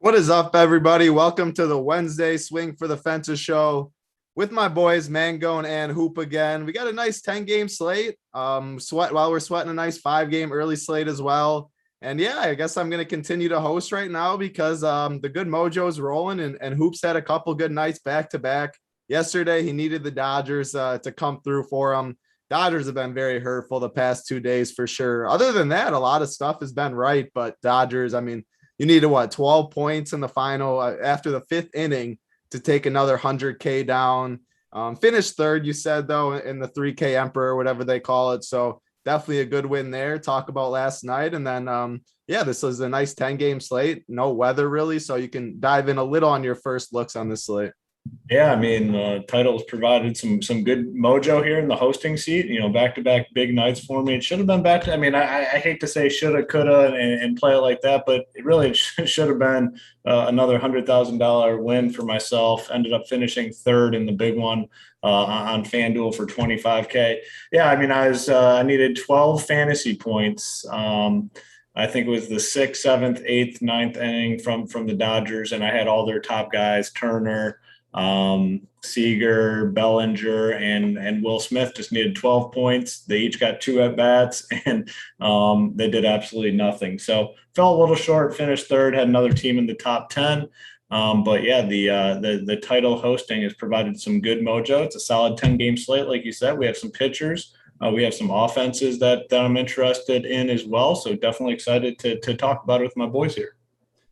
What is up, everybody? Welcome to the Wednesday Swing for the Fences show with my boys Mangone and Hoop again. We got a nice 10-game slate. We're sweating a nice 5-game early slate as well. And yeah, I guess I'm going to continue to host right now because the good mojo is rolling and Hoop's had a couple good nights back to back. Yesterday, he needed the Dodgers to come through for him. Dodgers have been very hurtful the past 2 days for sure. Other than that, a lot of stuff has been right, but Dodgers, you needed 12 points in the final after the fifth inning to take another 100K down. Finished third, you said, though, in the 3K Emperor, whatever they call it. So definitely a good win there. Talk about last night. And then, this was a nice 10-game slate. No weather, really. So you can dive in a little on your first looks on this slate. Yeah, titles provided some good mojo here in the hosting seat. Back-to-back big nights for me. It should have been back to. I hate to say shoulda, coulda, and play it like that, but it really should have been another $100,000 win for myself. Ended up finishing third in the big one on FanDuel for 25K. Yeah, I needed 12 fantasy points. I think it was the 6th, 7th, 8th, 9th inning from the Dodgers, and I had all their top guys: Turner, Seager, Bellinger, and Will Smith just needed 12 points. They each got 2 at bats, and they did absolutely nothing. So fell a little short, finished third, had another team in the top 10. But yeah, the title hosting has provided some good mojo. It's a solid 10-game slate. Like you said, we have some pitchers. We have some offenses that I'm interested in as well. So definitely excited to talk about it with my boys here.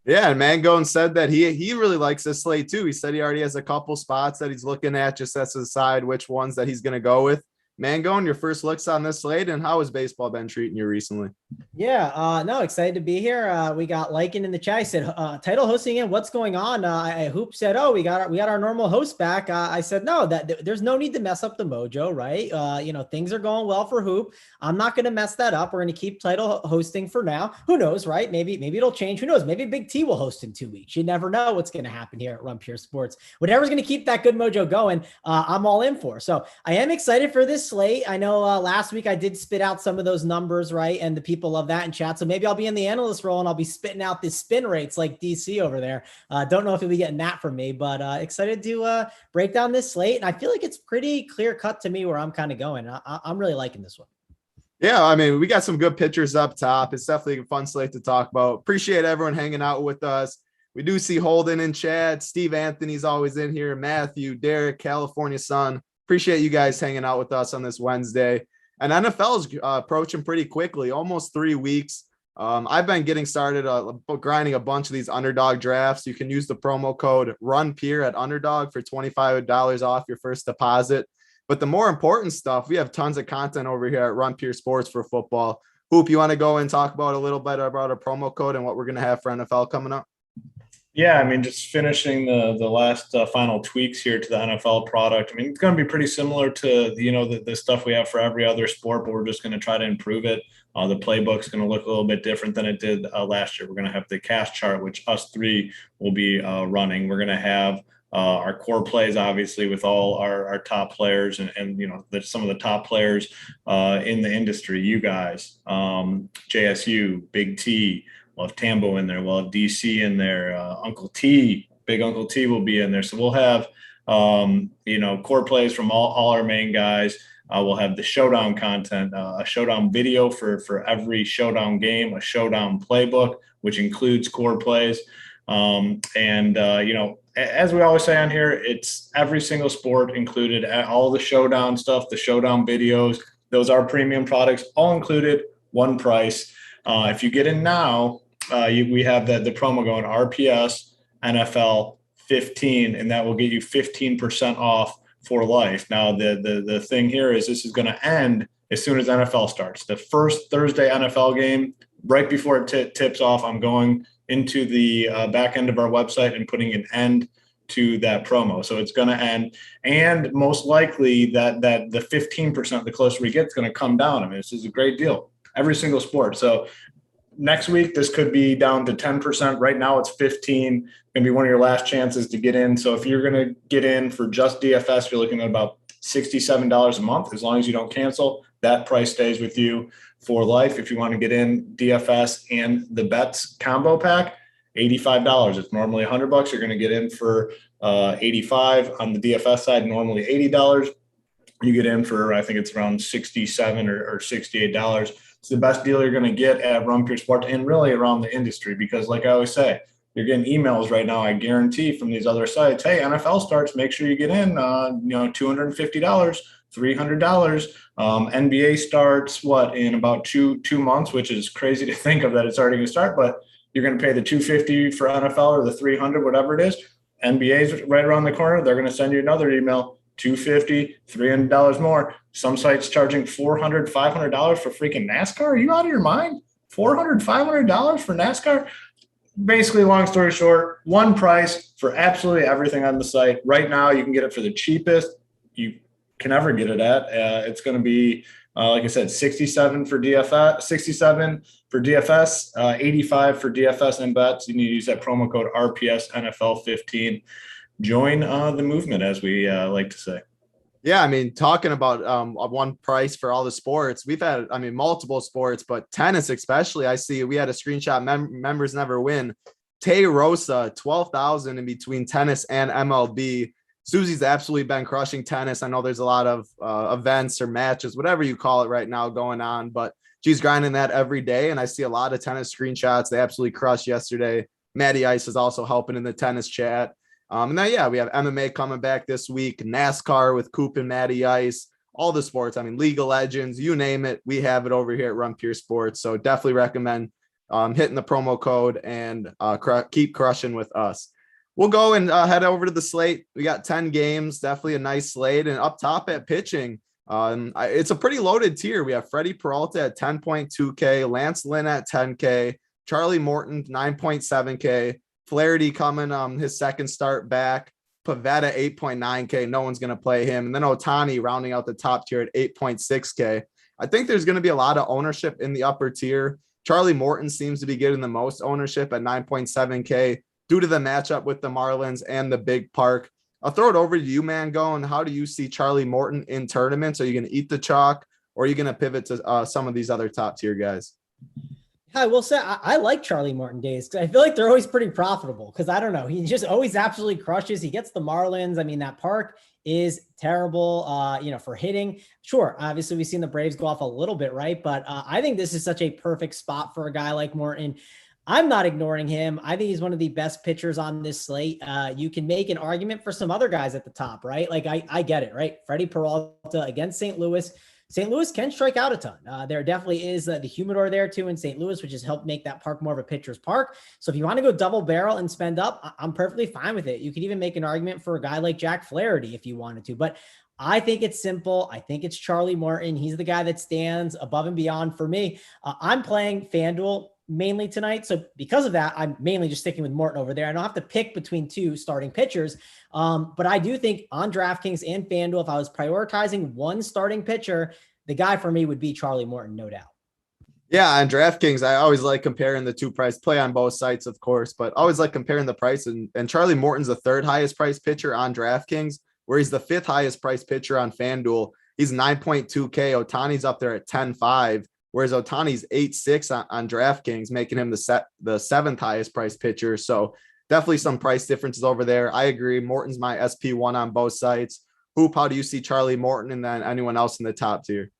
Yeah, and Mangone said that he really likes this slate too. He said he already has a couple spots that he's looking at, just has to decide which ones that he's going to go with. Mangone, your first looks on this slate, and how has baseball been treating you recently? Yeah, no, excited to be here. We got Lycan in the chat. I said, title hosting in, what's going on? Hoop said, oh, we got our normal host back. I said, no, there's no need to mess up the mojo, right? Things are going well for Hoop. I'm not going to mess that up. We're going to keep title hosting for now. Who knows, right? Maybe it'll change. Who knows? Maybe BigT will host in 2 weeks. You never know what's going to happen here at Run Pure Sports. Whatever's going to keep that good mojo going, I'm all in for. So I am excited for this slate. I know last week I did spit out some of those numbers, right? And the people love that in chat. So maybe I'll be in the analyst role and I'll be spitting out the spin rates like DC over there. Don't know if you'll be getting that from me, but excited to break down this slate. And I feel like it's pretty clear cut to me where I'm kind of going. I'm really liking this one. Yeah, we got some good pitchers up top. It's definitely a fun slate to talk about. Appreciate everyone hanging out with us. We do see Holden in chat. Steve Anthony's always in here. Matthew, Derek, California Sun. Appreciate you guys hanging out with us on this Wednesday. And NFL is approaching pretty quickly, almost 3 weeks. I've been getting started grinding a bunch of these underdog drafts. You can use the promo code RUNPEER at underdog for $25 off your first deposit. But the more important stuff, we have tons of content over here at Run Pure Sports for football. Hoop, you want to go and talk about a little bit about a promo code and what we're going to have for NFL coming up? Yeah, just finishing the last final tweaks here to the NFL product. It's going to be pretty similar to the stuff we have for every other sport, but we're just going to try to improve it. The playbook's going to look a little bit different than it did last year. We're going to have the cash chart, which us three will be running. We're going to have our core plays, obviously, with all our top players and some of the top players in the industry. You guys, JSU, BigT. We'll have Tambo in there. We'll have DC in there. Uncle T, Big Uncle T will be in there. So we'll have, core plays from all our main guys. We'll have the Showdown content, a Showdown video for every Showdown game, a Showdown playbook, which includes core plays. As we always say on here, it's every single sport included, all the Showdown stuff, the Showdown videos. Those are premium products, all included, one price. If you get in now, we have the promo going RPS NFL 15, and that will get you 15% off for life. Now, the thing here is this is going to end as soon as NFL starts. The first Thursday NFL game, right before it tips off, I'm going into the back end of our website and putting an end to that promo. So it's going to end, and most likely that the 15%, the closer we get, is going to come down. This is a great deal. Every single sport. So next week, this could be down to 10%. Right now, it's 15. Going to be one of your last chances to get in. So if you're going to get in for just DFS, you're looking at about $67 a month. As long as you don't cancel, that price stays with you for life. If you want to get in DFS and the bets combo pack, $85. It's normally $100. You're going to get in for 85 on the DFS side, normally $80. You get in for, I think it's around $67 or $68. It's the best deal you're going to get at Run Pure Sports and really around the industry, because like I always say, you're getting emails right now, I guarantee, from these other sites. Hey, NFL starts, make sure you get in, $250, $300. NBA starts in about two months, which is crazy to think of that it's already going to start, but you're going to pay the $250 for NFL or the $300, whatever it is. NBA's right around the corner. They're going to send you another email, $250, $300 more. Some sites charging $400, $500 for freaking NASCAR. Are you out of your mind? $400, $500 for NASCAR? Basically, long story short, one price for absolutely everything on the site. Right now, you can get it for the cheapest you can ever get it at. It's going to be, like I said, 67 for DFS, 67 for DFS, 85 for DFS and bets. You need to use that promo code RPS NFL 15. Join the movement, as we like to say. Yeah, I mean, talking about one price for all the sports, we've had, I mean, multiple sports, but tennis especially. I see we had a screenshot, members never win. Tay Rosa, 12,000 in between tennis and MLB. Susie's absolutely been crushing tennis. I know there's a lot of events or matches, whatever you call it right now going on, but she's grinding that every day. And I see a lot of tennis screenshots. They absolutely crushed yesterday. Matty Ice is also helping in the tennis chat. And then, yeah, we have MMA coming back this week, NASCAR with Coop and Matty Ice, all the sports. I mean, League of Legends, you name it. We have it over here at Run Pure Sports. So definitely recommend hitting the promo code and keep crushing with us. We'll go and head over to the slate. We got 10 games, definitely a nice slate. And up top at pitching, it's a pretty loaded tier. We have Freddie Peralta at 10.2K, Lance Lynn at 10K, Charlie Morton, 9.7K, Flaherty coming his second start back, Pavetta 8.9K. No one's going to play him. And then Ohtani rounding out the top tier at 8.6K. I think there's going to be a lot of ownership in the upper tier. Charlie Morton seems to be getting the most ownership at 9.7K due to the matchup with the Marlins and the big park. I'll throw it over to you, man. Going, how do you see Charlie Morton in tournaments? Are you going to eat the chalk, or are you going to pivot to some of these other top tier guys? I will say I like Charlie Morton days because I feel like they're always pretty profitable because I don't know. He just always absolutely crushes. He gets the Marlins. I mean, that park is terrible, for hitting. Sure. Obviously, we've seen the Braves go off a little bit, right? But I think this is such a perfect spot for a guy like Morton. I'm not ignoring him. I think he's one of the best pitchers on this slate. You can make an argument for some other guys at the top, right? Like I get it, right? Freddie Peralta against St. Louis. St. Louis can strike out a ton. There definitely is the humidor there too in St. Louis, which has helped make that park more of a pitcher's park. So if you want to go double barrel and spend up, I'm perfectly fine with it. You could even make an argument for a guy like Jack Flaherty if you wanted to, but I think it's simple. I think it's Charlie Morton. He's the guy that stands above and beyond for me. I'm playing FanDuel mainly tonight. So because of that, I'm mainly just sticking with Morton over there. I don't have to pick between two starting pitchers. But I do think on DraftKings and FanDuel, if I was prioritizing one starting pitcher, the guy for me would be Charlie Morton, no doubt. Yeah, on DraftKings, I always like comparing the two price, play on both sites, of course, but always like comparing the price. And Charlie Morton's the third highest price pitcher on DraftKings, where he's the fifth highest price pitcher on FanDuel. He's 9.2K. Ohtani's up there at 10.5. Whereas Ohtani's 8.6 on DraftKings, making him the seventh highest price pitcher. So definitely some price differences over there. I agree. Morton's my SP1 on both sites. Hoop, how do you see Charlie Morton and then anyone else in the top tier?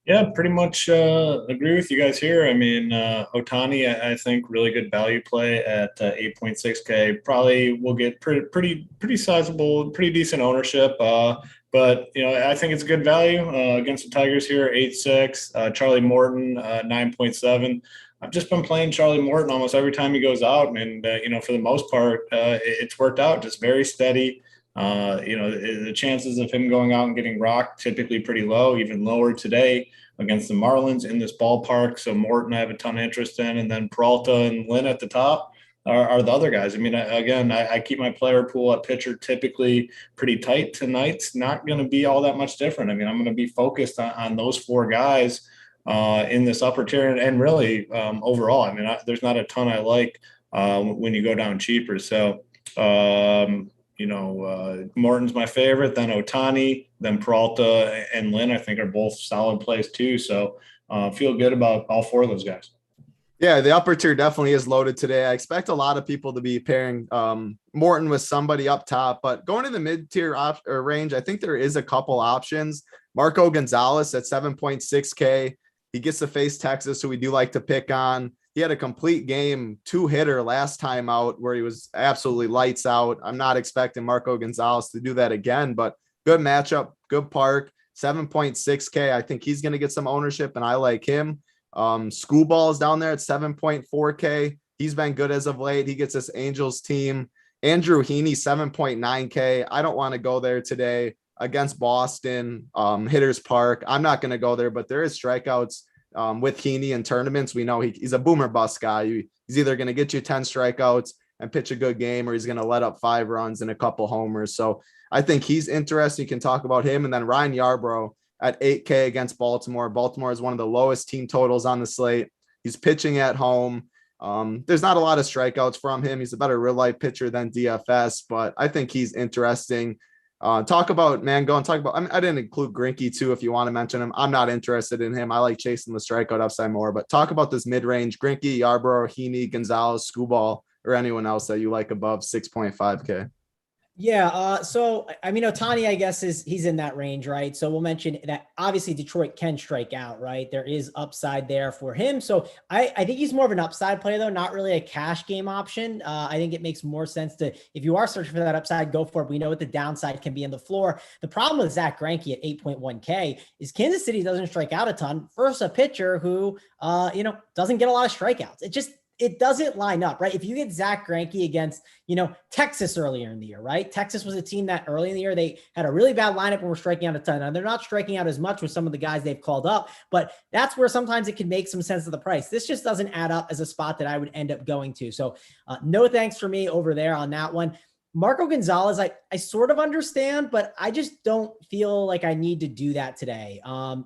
Yeah, pretty much agree with you guys here. I mean, Ohtani, I think really good value play at 8.6K. Probably will get pretty sizable, pretty decent ownership. But, I think it's good value against the Tigers here, 8.6. Charlie Morton, 9.7. I've just been playing Charlie Morton almost every time he goes out. And, for the most part, it's worked out, just very steady. The chances of him going out and getting rocked typically pretty low, even lower today against the Marlins in this ballpark. So Morton, I have a ton of interest in. And then Peralta and Lynn at the top are the other guys. I mean, again, I keep my player pool at pitcher typically pretty tight. Tonight's not going to be all that much different. I mean, I'm going to be focused on those four guys in this upper tier and really overall. I mean, there's not a ton I like when you go down cheaper. So, Morton's my favorite, then Ohtani, then Peralta and Lynn, I think are both solid plays too. So feel good about all four of those guys. Yeah, the upper tier definitely is loaded today. I expect a lot of people to be pairing Morton with somebody up top, but going to the mid-tier range, I think there is a couple options. Marco Gonzalez at 7.6K. He gets to face Texas, who we do like to pick on. He had a complete game, 2-hitter last time out where he was absolutely lights out. I'm not expecting Marco Gonzalez to do that again, but good matchup, good park, 7.6K. I think he's going to get some ownership, and I like him. Schoolball is down there at 7.4K. He's been good as of late. He gets this Angels team. Andrew Heaney, 7.9K. I don't want to go there today against Boston, Hitters Park. I'm not going to go there, but there is strikeouts with Heaney in tournaments. We know he's a boomer bust guy. He's either going to get you 10 strikeouts and pitch a good game, or he's going to let up 5 runs and a couple homers. So I think he's interesting. You can talk about him. And then Ryan Yarbrough at 8K against Baltimore. Baltimore is one of the lowest team totals on the slate. He's pitching at home. There's not a lot of strikeouts from him. He's a better real life pitcher than DFS, but I think he's interesting. Talk about Mango and talk about, I didn't include Greinke too, if you want to mention him. I'm not interested in him. I like chasing the strikeout upside more, but talk about this mid-range Greinke, Yarbrough, Heaney, Gonzalez, Schoolball, or anyone else that you like above 6.5K. Yeah. So, I mean, Ohtani, I guess he's in that range, right? So we'll mention that obviously Detroit can strike out, right? There is upside there for him. So I think he's more of an upside play though, not really a cash game option. I think it makes more sense to, if you are searching for that upside, go for it. We know what the downside can be in the floor. The problem with Zach Greinke at 8.1K is Kansas City doesn't strike out a ton versus a pitcher who, doesn't get a lot of strikeouts. It doesn't line up, right? If you get Zach Greinke against, Texas earlier in the year, right? Texas was a team that early in the year, they had a really bad lineup and were striking out a ton. Now, they're not striking out as much with some of the guys they've called up, but that's where sometimes it can make some sense of the price. This just doesn't add up as a spot that I would end up going to. So no thanks for me over there on that one. Marco Gonzalez, I sort of understand, but I just don't feel like I need to do that today.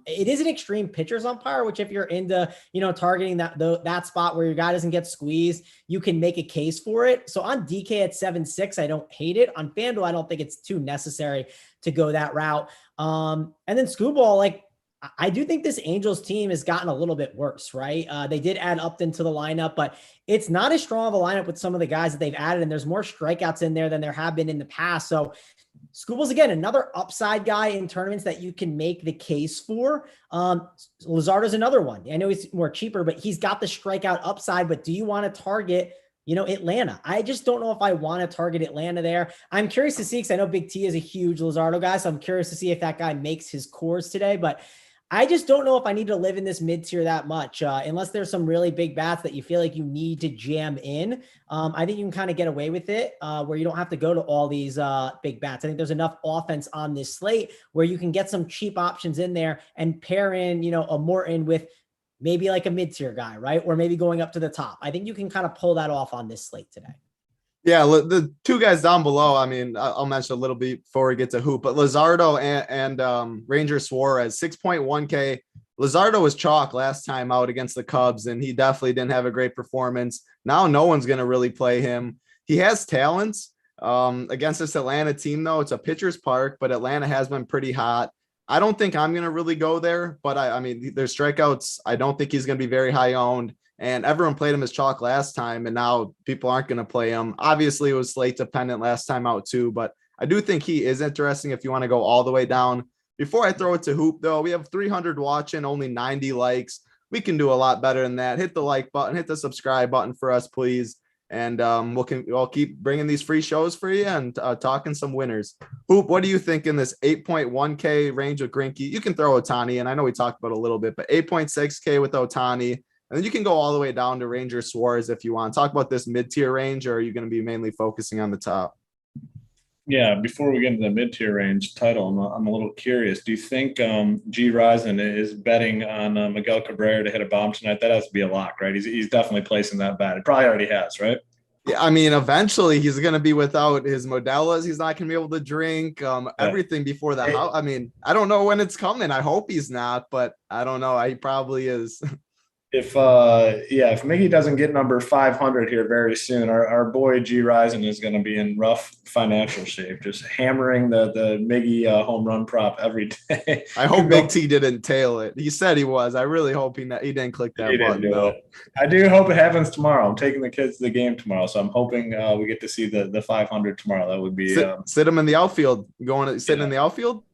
It is an extreme pitchers umpire, which if you're into, targeting that spot where your guy doesn't get squeezed, you can make a case for it. So on DK at 7.6, I don't hate it. On FanDuel, I don't think it's too necessary to go that route. And then Screwball, I do think this Angels team has gotten a little bit worse, right? They did add Upton to the lineup, but it's not as strong of a lineup with some of the guys that they've added, and there's more strikeouts in there than there have been in the past. So Scoobles, again, another upside guy in tournaments that you can make the case for. Luzardo's another one. I know he's more cheaper, but he's got the strikeout upside, but do you want to target Atlanta? I just don't know if I want to target Atlanta there. I'm curious to see, because I know Big T is a huge Luzardo guy, so I'm curious to see if that guy makes his cores today, but I just don't know if I need to live in this mid-tier that much, unless there's some really big bats that you feel like you need to jam in. I think you can kind of get away with it where you don't have to go to all these big bats. I think there's enough offense on this slate where you can get some cheap options in there and pair in, a Morton with maybe like a mid-tier guy, right? Or maybe going up to the top. I think you can kind of pull that off on this slate today. Yeah, the two guys down below, I'll mention a little bit before we get to Hoop, but Luzardo and Ranger Suarez, 6.1K. Luzardo was chalk last time out against the Cubs, and he definitely didn't have a great performance. Now no one's going to really play him. He has talents against this Atlanta team, though. It's a pitcher's park, but Atlanta has been pretty hot. I don't think I'm going to really go there, but there's strikeouts. I don't think he's going to be very high owned. And everyone played him as chalk last time, and now people aren't going to play him. Obviously, it was slate dependent last time out too, but I do think he is interesting if you want to go all the way down. Before I throw it to Hoop, though, we have 300 watching, only 90 likes. We can do a lot better than that. Hit the like button, hit the subscribe button for us, please. And we'll keep bringing these free shows for you and talking some winners. Hoop, what do you think in this 8.1K range with Greinke? You can throw Ohtani, and I know we talked about a little bit, but 8.6K with Ohtani. And then you can go all the way down to Ranger Suarez if you want. Talk about this mid-tier range, or are you going to be mainly focusing on the top? Yeah, before we get into the mid-tier range title, I'm a little curious. Do you think G. Risen is betting on Miguel Cabrera to hit a bomb tonight? That has to be a lock, right? He's definitely placing that bet. It probably already has, right? Yeah, eventually he's going to be without his Modelas. He's not going to be able to drink everything before the house. I don't know when it's coming. I hope he's not, but I don't know. He probably is. if Miggy doesn't get number 500 here very soon, our boy G Rising is going to be in rough financial shape, just hammering the Miggy home run prop every day. I hope Big T didn't tail it. He said he was. I really hope he didn't click that button. Do it. I do hope it happens tomorrow. I'm taking the kids to the game tomorrow, so I'm hoping we get to see the 500 tomorrow. That would be sit him in the outfield. Sitting in the outfield.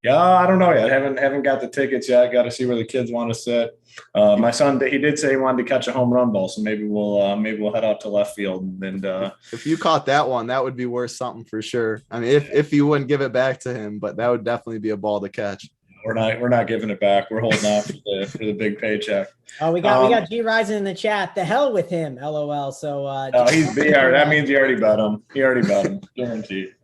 Yeah, I don't know yet. Haven't got the tickets yet. Got to see where the kids want to sit. My son, he did say he wanted to catch a home run ball, so maybe we'll head out to left field. And if you caught that one, that would be worth something for sure. I mean, if you wouldn't give it back to him, but that would definitely be a ball to catch. We're not giving it back. We're holding out for the big paycheck. Oh, we got G Rising in the chat. The hell with him, LOL. So he's BR. That means you already bet him. Guaranteed.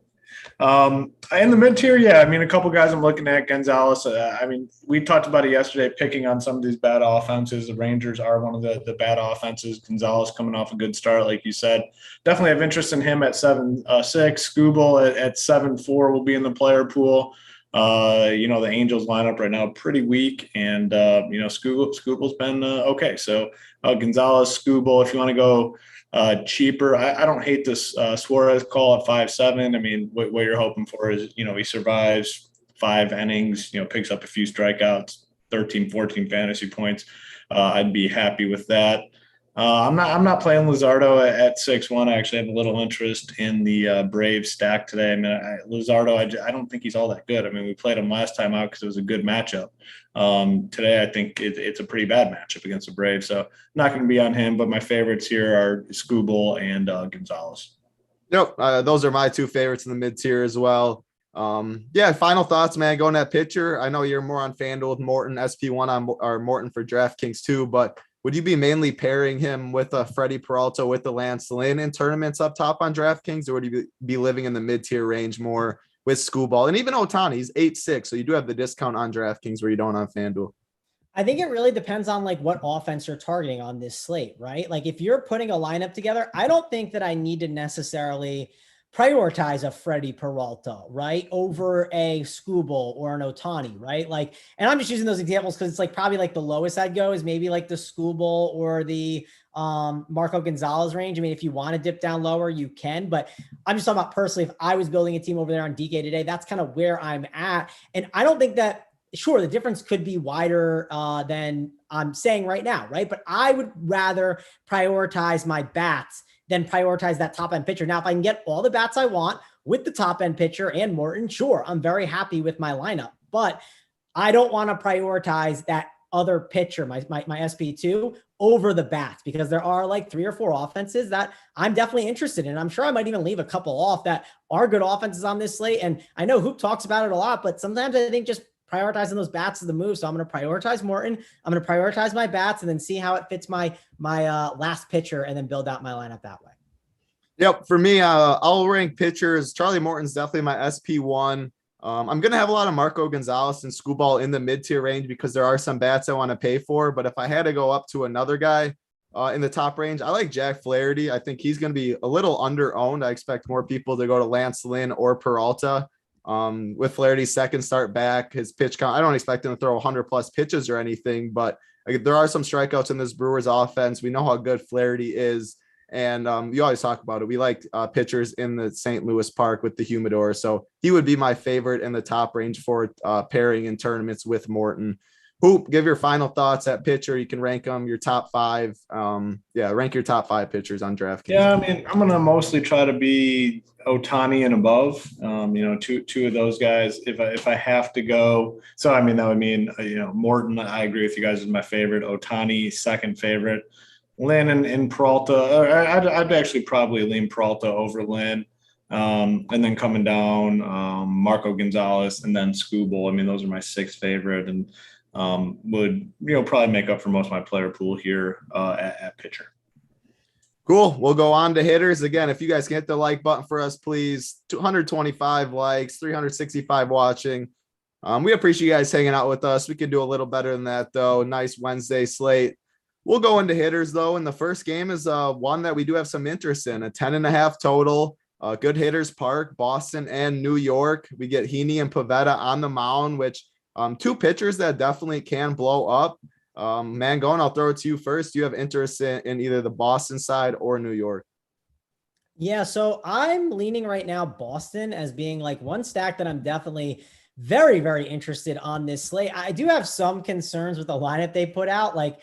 In the mid tier, yeah, I mean, a couple guys I'm looking at. Gonzalez. I mean, we talked about it yesterday, picking on some of these bad offenses. The Rangers are one of the bad offenses. Gonzalez coming off a good start, like you said. Definitely have interest in him at 7-6. Skubal at 7-4 will be in the player pool. The Angels lineup right now pretty weak, and Skubal's been okay. So Gonzalez, Skubal, if you want to go cheaper, I don't hate this Suarez call at 5-7. I mean, what you're hoping for is, he survives 5 innings, picks up a few strikeouts, 13, 14 fantasy points. I'd be happy with that. I'm not playing Luzardo at 6-1. I actually have a little interest in the Braves stack today. I mean, Luzardo, I don't think he's all that good. I mean, we played him last time out because it was a good matchup. Today, I think it's a pretty bad matchup against the Braves. So not going to be on him, but my favorites here are Skubal and Gonzalez. Yep. Those are my 2 favorites in the mid tier as well. Final thoughts, man, going that pitcher. I know you're more on FanDuel with Morton, SP1 or Morton for DraftKings too, but would you be mainly pairing him with a Freddie Peralta with the Lance Lynn in tournaments up top on DraftKings, or would you be living in the mid-tier range more with Skubal? And even Ohtani, he's 8-6, so you do have the discount on DraftKings where you don't on FanDuel. I think it really depends on like what offense you're targeting on this slate, right? Like if you're putting a lineup together, I don't think that I need to necessarily prioritize a Freddie Peralta, right, over a Skubal or an Ohtani, right? Like, and I'm just using those examples because it's like probably like the lowest I'd go is maybe like the Skubal or the Marco Gonzalez range. I mean, if you want to dip down lower, you can, but I'm just talking about personally, if I was building a team over there on DK today, that's kind of where I'm at. And I don't think that, sure, the difference could be wider than I'm saying right now, right? But I would rather prioritize my bats than prioritize that top end pitcher. Now, if I can get all the bats I want with the top end pitcher and Morton, sure, I'm very happy with my lineup, but I don't want to prioritize that other pitcher, my SP2 over the bats, because there are like 3 or 4 offenses that I'm definitely interested in. I'm sure I might even leave a couple off that are good offenses on this slate. And I know Hoop talks about it a lot, but sometimes I think just prioritizing those bats is the move. So I'm going to prioritize Morton. I'm going to prioritize my bats and then see how it fits my last pitcher and then build out my lineup that way. Yep. For me, I'll rank pitchers. Charlie Morton's definitely my SP1. I'm going to have a lot of Marco Gonzalez and Skubal in the mid-tier range because there are some bats I want to pay for. But if I had to go up to another guy in the top range, I like Jack Flaherty. I think he's going to be a little under-owned. I expect more people to go to Lance Lynn or Peralta. With Flaherty's second start back, his pitch count, I don't expect him to throw 100+ pitches or anything, but there are some strikeouts in this Brewers offense. We know how good Flaherty is. And you always talk about it. We like pitchers in the St. Louis Park with the humidor. So he would be my favorite in the top range for pairing in tournaments with Morton. Hoop, give your final thoughts at pitcher. You can rank them, your top 5. Rank your top 5 pitchers on DraftKings. Yeah, I mean, I'm going to mostly try to be Ohtani and above. Two of those guys. If I have to go, so I mean that would mean Morton. I agree with you guys, is my favorite. Ohtani, second favorite. Lynn and Peralta. I'd actually probably lean Peralta over Lynn. And then coming down, Marco Gonzalez and then Skubal. I mean, those are my 6th favorite, and would probably make up for most of my player pool here at pitcher. Cool. We'll go on to hitters. Again, if you guys can hit the like button for us, please. 225 likes, 365 watching. We appreciate you guys hanging out with us. We can do a little better than that, though. Nice Wednesday slate. We'll go into hitters, though. And the first game is one that we do have some interest in, a 10.5 total. Good hitters park, Boston and New York. We get Heaney and Pivetta on the mound, which 2 pitchers that definitely can blow up. Mangone, I'll throw it to you first. Do you have interest in either the Boston side or New York? Yeah, so I'm leaning right now Boston as being like one stack that I'm definitely very, very interested on this slate. I do have some concerns with the lineup they put out. Like,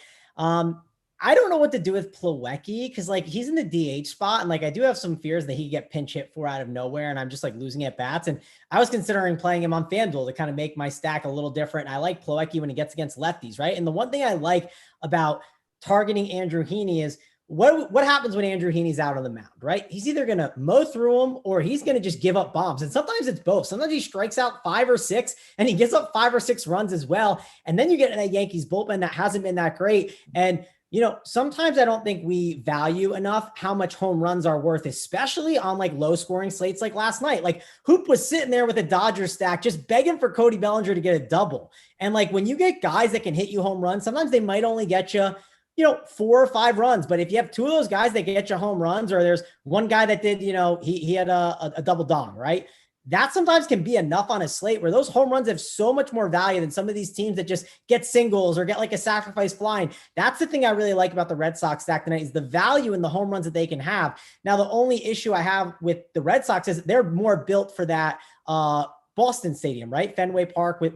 I don't know what to do with Plawecki because like he's in the DH spot, and like I do have some fears that he get pinch hit for out of nowhere, and I'm just like losing at bats. And I was considering playing him on FanDuel to kind of make my stack a little different. I like Plawecki when he gets against lefties, right? And the one thing I like about targeting Andrew Heaney is what happens when Andrew Heaney's out on the mound, right? He's either going to mow through them or he's going to just give up bombs. And sometimes it's both. Sometimes he strikes out 5 or 6 and he gives up 5 or 6 runs as well. And then you get in that Yankees bullpen that hasn't been that great. And, you know, sometimes I don't think we value enough how much home runs are worth, especially on like low scoring slates like last night. Like Hoop was sitting there with a Dodgers stack, just begging for Cody Bellinger to get a double. And like when you get guys that can hit you home runs, sometimes they might only get you, 4 or 5 runs. But if you have 2 of those guys that get you home runs, or there's one guy that did, he had a double dong, right? That sometimes can be enough on a slate where those home runs have so much more value than some of these teams that just get singles or get like a sacrifice flying. That's the thing I really like about the Red Sox stack tonight is the value in the home runs that they can have. Now, the only issue I have with the Red Sox is they're more built for that Boston Stadium, right? Fenway Park with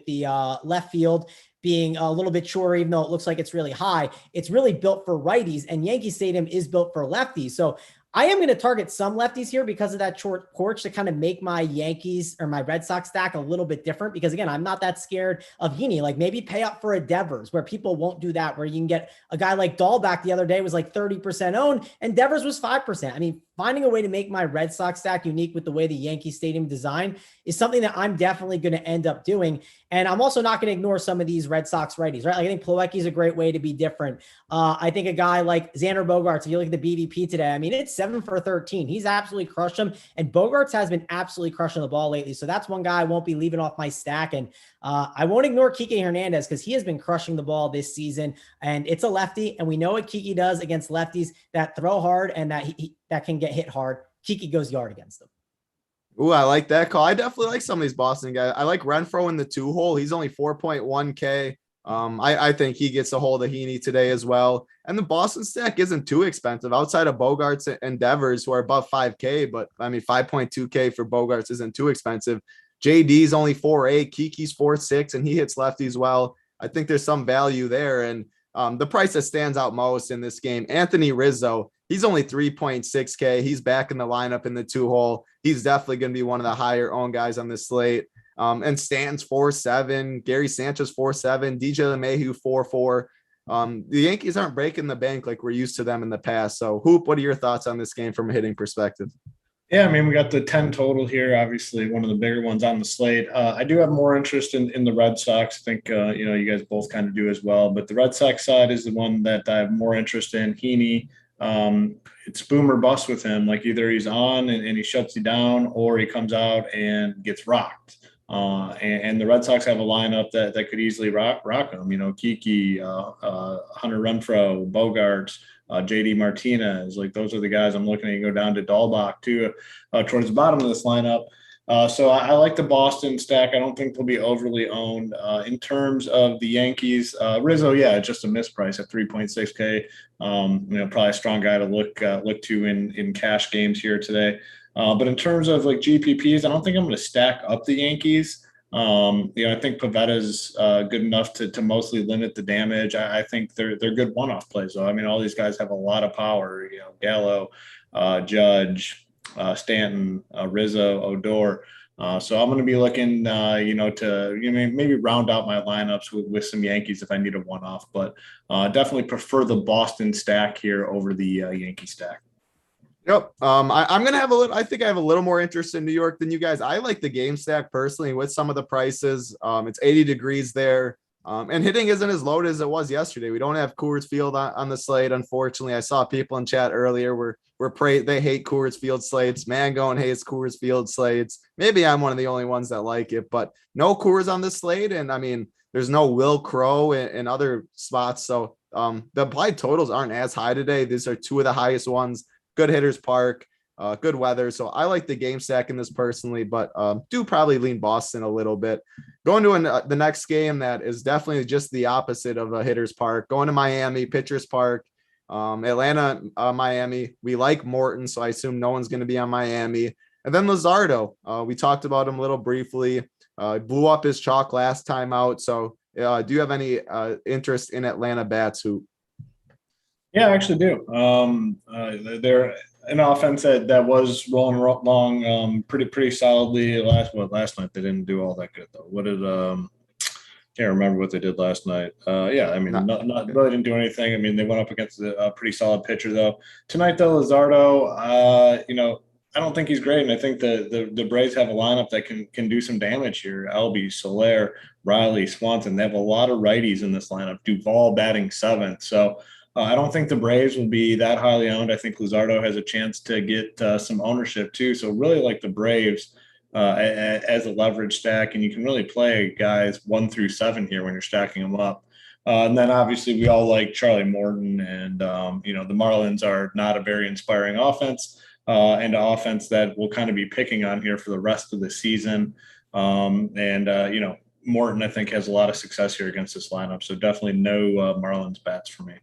the left field being a little bit shorter, even though it looks like it's really high. It's really built for righties, and Yankee Stadium is built for lefties. So I am going to target some lefties here because of that short porch to kind of make my Yankees or my Red Sox stack a little bit different. Because again, I'm not that scared of Heaney. Like maybe pay up for a Devers where people won't do that, where you can get a guy like Dahlback the other day was like 30% owned and Devers was 5%. I mean, finding a way to make my Red Sox stack unique with the way the Yankee Stadium design is something that I'm definitely going to end up doing. And I'm also not going to ignore some of these Red Sox righties, right? Like I think Plawecki is a great way to be different. I think a guy like Xander Bogaerts, if you look at the BVP today, I mean, it's 7 for 13. He's absolutely crushed them. And Bogaerts has been absolutely crushing the ball lately. So that's one guy I won't be leaving off my stack. And I won't ignore Kike Hernandez because he has been crushing the ball this season. And it's a lefty. And we know what Kike does against lefties that throw hard and that that can get hit hard. Kike goes yard against them. Ooh, I like that call. I definitely like some of these Boston guys. I like Renfroe in the 2-hole. He's only 4.1K. I think he gets a hold of Heaney today as well. And the Boston stack isn't too expensive outside of Bogaerts and Devers, who are above 5K. But I mean, 5.2K for Bogaerts isn't too expensive. JD's only 4.8, Kiki's 4.6, and he hits lefties well. I think there's some value there. And the price that stands out most in this game, Anthony Rizzo, he's only 3.6K. He's back in the lineup in the 2-hole. He's definitely going to be one of the higher owned guys on this slate. And Stanton's 4.7, Gary Sanchez 4.7, DJ LeMahieu 4.4. The Yankees aren't breaking the bank like we're used to them in the past. So, Hoop, what are your thoughts on this game from a hitting perspective? Yeah, I mean, we got the 10 total here, obviously one of the bigger ones on the slate. I do have more interest in the Red Sox. I think, you guys both kind of do as well. But the Red Sox side is the one that I have more interest in. Heaney, it's boom or bust with him. Like either he's on and he shuts you down or he comes out and gets rocked. And the Red Sox have a lineup that could easily rock them. Kiki, Hunter Renfroe, Bogaerts, JD Martinez, like those are the guys I'm looking at. Go down to Dahlbach too, towards the bottom of this lineup. So I like the Boston stack. I don't think they'll be overly owned. In terms of the Yankees, Rizzo, yeah, just a misprice at 3.6K. Probably a strong guy to look to in cash games here today. But in terms of like GPPs, I don't think I'm going to stack up the Yankees. I think Pavetta's good enough to mostly limit the damage. I think they're good one-off plays, though. I mean, all these guys have a lot of power. Gallo, Judge, Stanton, Rizzo, Odor. So I'm going to be looking, to maybe round out my lineups with some Yankees if I need a one-off. But definitely prefer the Boston stack here over the Yankee stack. Yep. I'm going to have I think I have a little more interest in New York than you guys. I like the game stack personally with some of the prices. It's 80 degrees there. And hitting isn't as loaded as it was yesterday. We don't have Coors Field on the slate. Unfortunately, I saw people in chat earlier they hate Coors Field slates. Mangone hates Coors Field slates. Maybe I'm one of the only ones that like it, but no Coors on the slate. And I mean, there's no Will Crow in other spots. So the implied totals aren't as high today. These are two of the highest ones. Good hitters park. good weather. So I like the game stack in this personally, but do probably lean Boston a little bit. Going to the next game that is definitely just the opposite of a hitter's park. Going to Miami, pitcher's park. Atlanta, Miami. We like Morton, so I assume no one's going to be on Miami. And then Luzardo. We talked about him a little briefly. Blew up his chalk last time out. So do you have any interest in Atlanta bats who? Yeah, I actually do. They're an offense that was rolling along pretty solidly last night. They didn't do all that good though. What did can't remember what they did last night. Yeah, I mean, not really didn't do anything. I mean, they went up against a pretty solid pitcher though. Tonight though, Luzardo, I don't think he's great, and I think the Braves have a lineup that can do some damage here. Albi, Soler, Riley, Swanson. They have a lot of righties in this lineup. Duvall batting seventh, so I don't think the Braves will be that highly owned. I think Luzardo has a chance to get some ownership too. So really like the Braves as a leverage stack, and you can really play guys 1 through 7 here when you're stacking them up. And then obviously we all like Charlie Morton, and the Marlins are not a very inspiring offense. And an offense that we'll kind of be picking on here for the rest of the season. Morton, I think, has a lot of success here against this lineup. So definitely no Marlins bats for me.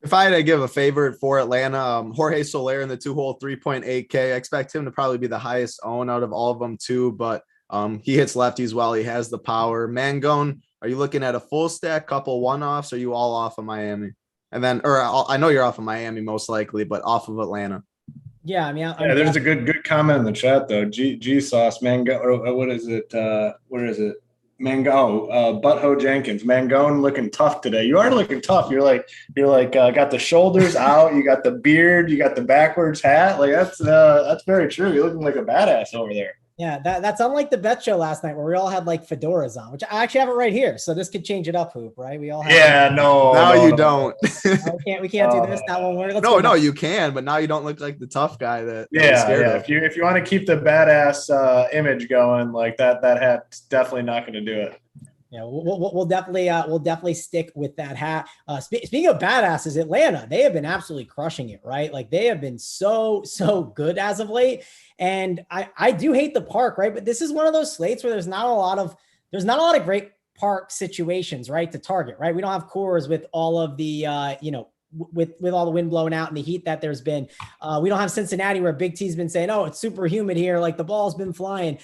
If I had to give a favorite for Atlanta, Jorge Soler in the 2-hole 3.8K. I expect him to probably be the highest owned out of all of them too, but he hits lefties well. He has the power. Mangone, are you looking at a full stack, couple one-offs? Or are you all off of Miami? And then, I know you're off of Miami most likely, but off of Atlanta. Yeah, I mean, there's a good comment in the chat though. G Sauce Mango, or what is it? Where is it? Mango, Butthole Jenkins. Mangone looking tough today. You are looking tough. You're like got the shoulders out. You got the beard. You got the backwards hat. Like that's very true. You're looking like a badass over there. Yeah, that's unlike the bet show last night where we all had like fedoras on, which I actually have it right here. So this could change it up, Hoop, right? We all have don't. We can't do this. That one. No, you can, but now you don't look like the tough guy that. If you want to keep the badass image going, like that hat's definitely not going to do it. Yeah, we'll definitely stick with that hat. Speaking of badasses, Atlanta, they have been absolutely crushing it, right? Like they have been so good as of late. And I do hate the park, right? But this is one of those slates where there's not a lot of great park situations, right? To target, right? We don't have Coors with all of the with all the wind blowing out and the heat that there's been. We don't have Cincinnati where Big T's been saying, oh, it's super humid here, like the ball's been flying.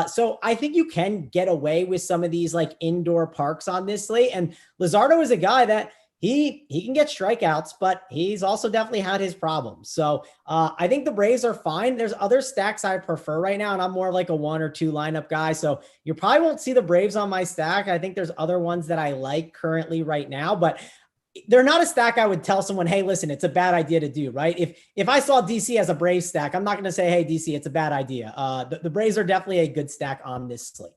So I think you can get away with some of these like indoor parks on this slate. And Luzardo is a guy that he can get strikeouts, but he's also definitely had his problems. So I think the Braves are fine. There's other stacks I prefer right now, and I'm more of like a 1 or 2 lineup guy. So you probably won't see the Braves on my stack. I think there's other ones that I like currently right now, but they're not a stack I would tell someone, hey, listen, it's a bad idea to do, right? If I saw DC as a Braves stack, I'm not going to say, hey, DC, it's a bad idea. The Braves are definitely a good stack on this slate.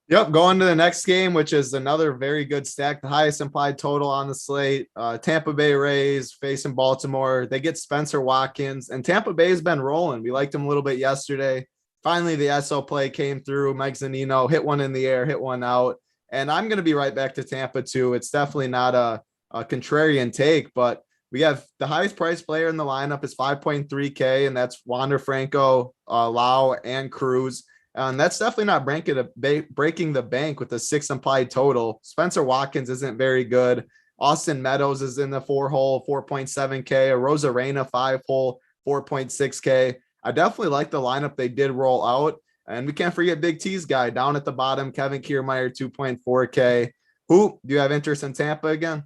Yep, going to the next game, which is another very good stack, the highest implied total on the slate. Tampa Bay Rays facing Baltimore. They get Spencer Watkins, and Tampa Bay's been rolling. We liked him a little bit yesterday. Finally, the SO play came through. Mike Zunino hit one in the air, hit one out. And I'm going to be right back to Tampa too. It's definitely not a contrarian take, but we have the highest priced player in the lineup is 5.3K, and that's Wander Franco, Lau, and Cruz. And that's definitely not breaking the bank with a 6 implied total. Spencer Watkins isn't very good. Austin Meadows is in the 4-hole, 4.7K. A Rosarena 5-hole, 4.6K. I definitely like the lineup they did roll out. And we can't forget Big T's guy down at the bottom, Kevin Kearmeyer, 2.4K. Who do you have interest in Tampa again?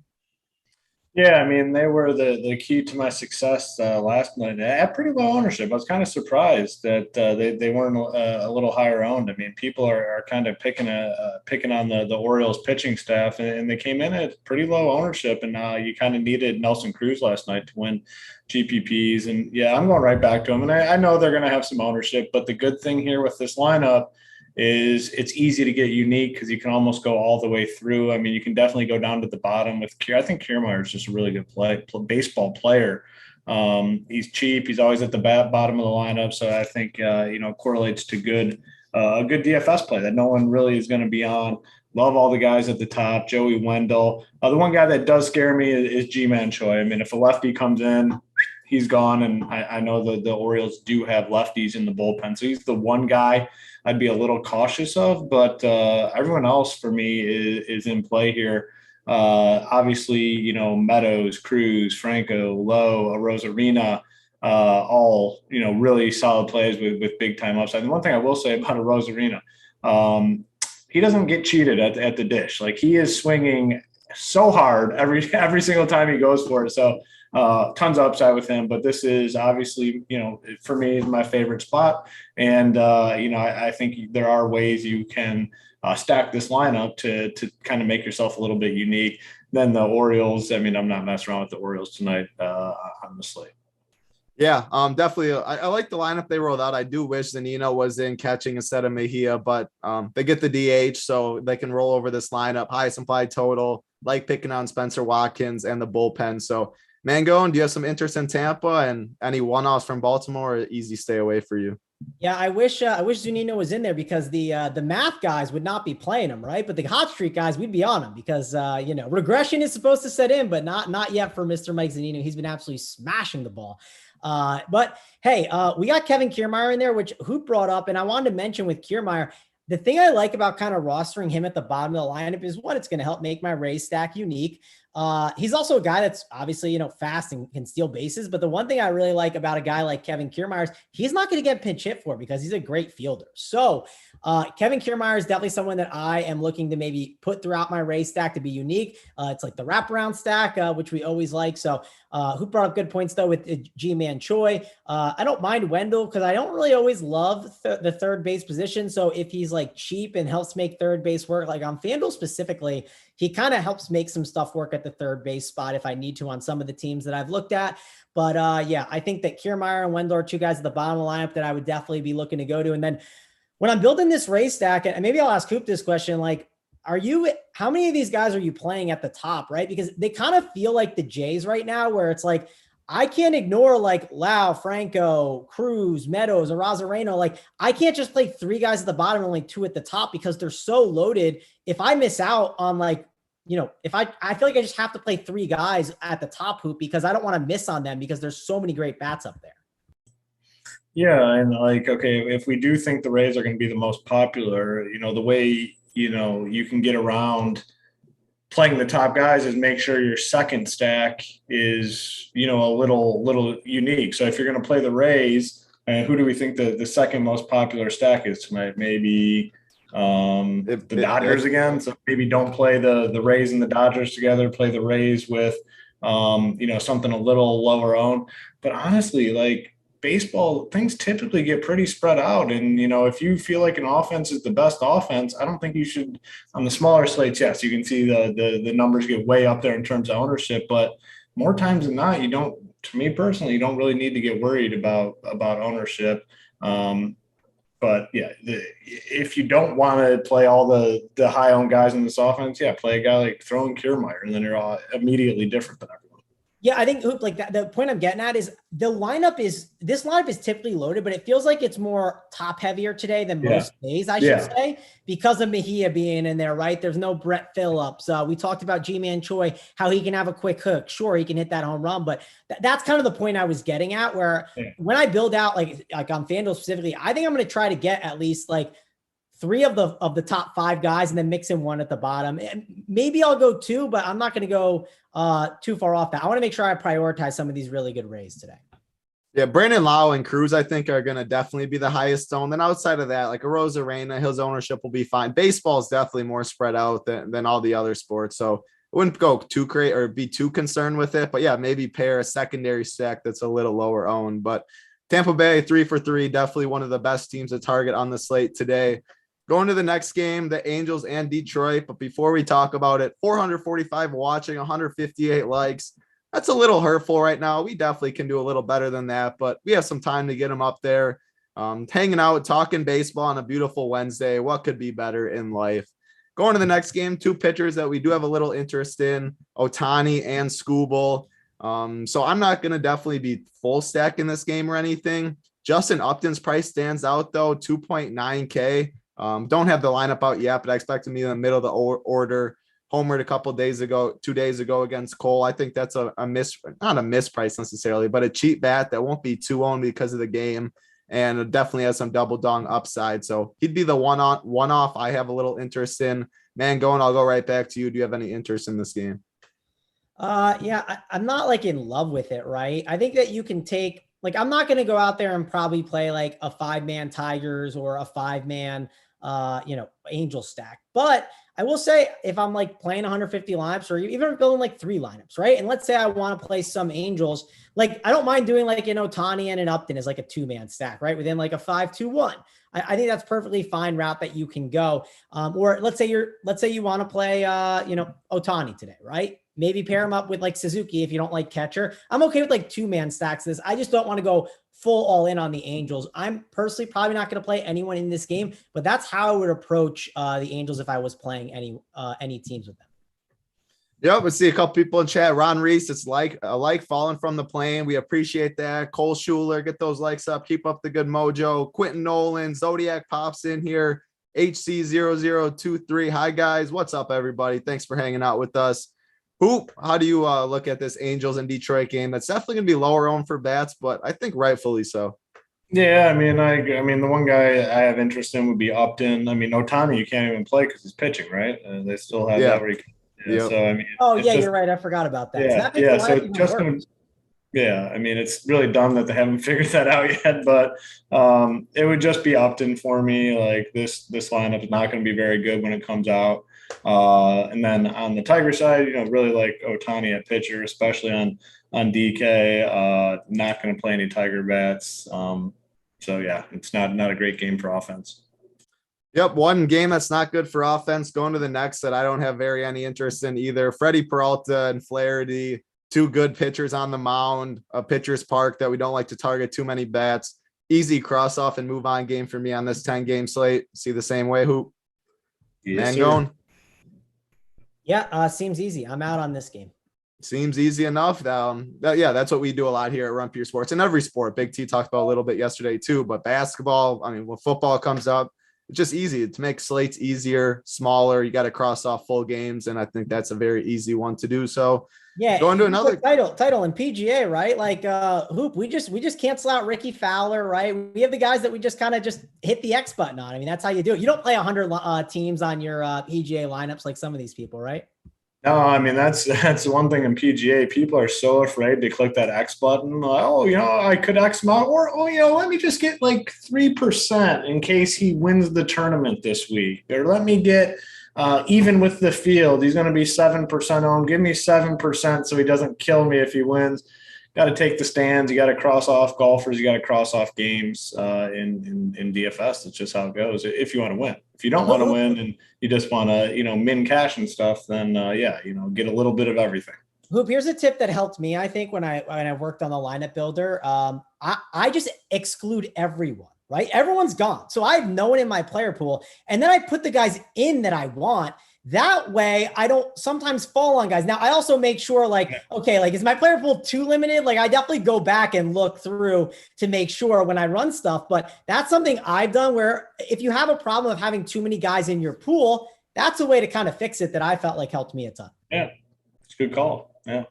Yeah, I mean, they were the key to my success last night. At pretty low ownership, I was kind of surprised that they weren't a little higher owned. I mean, people are kind of picking on the Orioles pitching staff, and they came in at pretty low ownership. And you kind of needed Nelson Cruz last night to win GPPs. And yeah, I'm going right back to them. And I know they're going to have some ownership, but the good thing here with this lineup is it's easy to get unique because you can almost go all the way through. I mean, you can definitely go down to the bottom with I think Kearmeyer is just a really good baseball player. He's cheap. He's always at the bottom of the lineup. So I think, correlates to a good DFS play that no one really is going to be on. Love all the guys at the top. Joey Wendell. The one guy that does scare me is G-Man Choi. I mean, if a lefty comes in, he's gone, and I know the Orioles do have lefties in the bullpen, so he's the one guy I'd be a little cautious of. But everyone else for me is in play here. Obviously, Meadows, Cruz, Franco, Lowe, Arozarena, all really solid plays with big time upside. And one thing I will say about Arozarena, he doesn't get cheated at the dish. Like, he is swinging so hard every single time he goes for it. So tons of upside with him. But this is obviously, for me, is my favorite spot. And I think there are ways you can stack this lineup to kind of make yourself a little bit unique. Then the Orioles, I'm not messing around with the Orioles tonight on the slate. Yeah, definitely. I like the lineup they rolled out. I do wish Zunino was in catching instead of Mejia, but they get the DH, so they can roll over this lineup. Highest implied total, like picking on Spencer Watkins and the bullpen. So, Mangone, do you have some interest in Tampa and any one-offs from Baltimore, or easy stay away for you? Yeah, I wish Zunino was in there, because the math guys would not be playing him, right? But the hot streak guys, we'd be on him, because regression is supposed to set in, but not yet for Mr. Mike Zunino. He's been absolutely smashing the ball. But hey, we got Kevin Kearmeyer in there, which Hoop brought up, and I wanted to mention with Kearmeyer, the thing I like about kind of rostering him at the bottom of the lineup is, one, it's going to help make my Rays stack unique. He's also a guy that's obviously, fast and can steal bases. But the one thing I really like about a guy like Kevin Kearmeyer is he's not going to get pinch hit for, because he's a great fielder. So Kevin Kearmeyer is definitely someone that I am looking to maybe put throughout my Rays stack to be unique. It's like the wraparound stack, which we always like. So who brought up good points though with G-Man Choi. I don't mind Wendell, because I don't really always love the third base position. So if he's like cheap and helps make third base work, like on FanDuel specifically, he kind of helps make some stuff work at the third base spot if I need to on some of the teams that I've looked at. But yeah, I think that Kearmeyer and Wendell are two guys at the bottom of the lineup that I would definitely be looking to go to. And then when I'm building this Rays stack, and maybe I'll ask Coop this question, like, how many of these guys are you playing at the top, right? Because they kind of feel like the Jays right now, where it's like, I can't ignore like Lau, Franco, Cruz, Meadows, Arozarena. Like, I can't just play three guys at the bottom and only two at the top, because they're so loaded. If I miss out on if I feel like I just have to play three guys at the top, Hoop, because I don't want to miss on them, because there's so many great bats up there. Yeah, and okay, if we do think the Rays are going to be the most popular, the way, you can get around playing the top guys is make sure your second stack is, a little unique. So if you're going to play the Rays, who do we think the second most popular stack is tonight? Maybe the Dodgers again. So maybe don't play the Rays and the Dodgers together. Play the Rays with, something a little lower owned. But honestly, like, baseball, things typically get pretty spread out. And, if you feel like an offense is the best offense, I don't think you should, on the smaller slates, yes, you can see the numbers get way up there in terms of ownership, but more times than not, to me personally, you don't really need to get worried about ownership. But yeah, if you don't want to play all the high owned guys in this offense, yeah, play a guy like throwing Kearmeyer, and then you're all immediately different than everyone. Yeah, I think Hoop, like that, the point I'm getting at is this lineup is typically loaded, but it feels like it's more top heavier today than most days, I should say, because of Mejia being in there, right? There's no Brett Phillips. We talked about G-Man Choi, how he can have a quick hook. Sure, he can hit that home run, but that's kind of the point I was getting at, where when I build out like on FanDuel specifically, I think I'm going to try to get at least like three of the top five guys and then mix in one at the bottom. And maybe I'll go two, but I'm not going to go too far off that. I want to make sure I prioritize some of these really good Rays today. Yeah, Brandon Lau and Cruz, I think, are going to definitely be the highest owned. Then outside of that, like Arozarena, his ownership will be fine. Baseball is definitely more spread out than all the other sports. So I wouldn't go too crazy or be too concerned with it. But yeah, maybe pair a secondary stack that's a little lower owned. But Tampa Bay, 3 for 3, definitely one of the best teams to target on the slate today. Going to the next game, the Angels and Detroit. But before we talk about it, 445 watching, 158 likes. That's a little hurtful right now. We definitely can do a little better than that, but we have some time to get them up there. Hanging out, talking baseball on a beautiful Wednesday. What could be better in life? Going to the next game, two pitchers that we do have a little interest in, Ohtani and Skubal. So I'm not going to definitely be full stack in this game or anything. Justin Upton's price stands out though, 2.9K. Don't have the lineup out yet, but I expect him to be in the middle of the order. homered a couple days ago, 2 days ago against Cole. I think that's not a misprice necessarily, but a cheap bat that won't be too owned because of the game. And it definitely has some double dong upside. So he'd be the one off I have a little interest in. Man, I'll go right back to you. Do you have any interest in this game? Yeah, I'm not like in love with it, right? I think that you can take, like, I'm not going to go out there and probably play like a 5-man Tigers or a 5-man, Angel stack. But I will say if I'm like playing 150 lineups or even building like 3 lineups, right? And let's say I want to play some Angels, like I don't mind doing like, Ohtani and an Upton is like a 2-man stack, right? Within like a 5-2-1. I think that's perfectly fine route that you can go. Or let's say you want to play, Ohtani today, right? Maybe pair him up with like Suzuki if you don't like catcher. I'm okay with like 2-man stacks. I just don't want to go full all in on the Angels. I'm personally probably not going to play anyone in this game, but that's how I would approach the Angels if I was playing any teams with them. Yep, we see a couple people in chat. Ron Reese, it's like falling from the plane. We appreciate that. Cole Schuler, get those likes up. Keep up the good mojo. Quentin Nolan, Zodiac pops in here. HC0023. Hi, guys. What's up, everybody? Thanks for hanging out with us. Hoop, how do you look at this Angels and Detroit game? That's definitely going to be lower owned for bats, but I think rightfully so. Yeah, I mean, the one guy I have interest in would be Upton. I mean, Ohtani, you can't even play because he's pitching, right? They still have that where you can. Yep. So I mean, you're right. I forgot about that. Yeah, so just I mean, it's really dumb that they haven't figured that out yet, but it would just be Upton for me. Like this lineup is not going to be very good when it comes out. And then on the Tiger side, really like Ohtani at pitcher, especially on DK. Not going to play any Tiger bats. So yeah, it's not a great game for offense. Yep, one game that's not good for offense. Going to the next that I don't have any interest in either. Freddie Peralta and Flaherty, 2 good pitchers on the mound, a pitcher's park that we don't like to target too many bats. Easy cross off and move on game for me on this 10-game slate. See the same way, Hoop? Yes, Mangone? Yeah, seems easy. I'm out on this game. Seems easy enough. That's what we do a lot here at Run Pure Sports. In every sport, Big T talked about a little bit yesterday too, but basketball, I mean, when football comes up, it's just easy to make slates easier, smaller. You got to cross off full games, and I think that's a very easy one to do. So yeah, going to another title in PGA, right? Like Hoop, we just cancel out Ricky Fowler, right? We have the guys that we just kind of just hit the X button on. I mean, that's how you do it. You don't play 100 teams on your PGA lineups like some of these people, right? No, I mean, that's one thing in PGA. People are so afraid to click that X button. Like, I could X him out, or let me just get like 3% in case he wins the tournament this week, or let me get even with the field. He's going to be 7% owned. Give me 7% so he doesn't kill me if he wins. Got to take the stands. You got to cross off golfers. You got to cross off games in DFS. That's just how it goes. If you want to win, if you don't want to win and you just want to, min cash and stuff, then get a little bit of everything. Hoop, here's a tip that helped me. I think when I worked on the lineup builder, I just exclude everyone, right? Everyone's gone. So I have no one in my player pool. And then I put the guys in that I want. That way I don't sometimes fall on guys. Now I also make sure is my player pool too limited? Like I definitely go back and look through to make sure when I run stuff, but that's something I've done where if you have a problem of having too many guys in your pool, that's a way to kind of fix it that I felt like helped me a ton. Yeah. It's a good call. Yeah.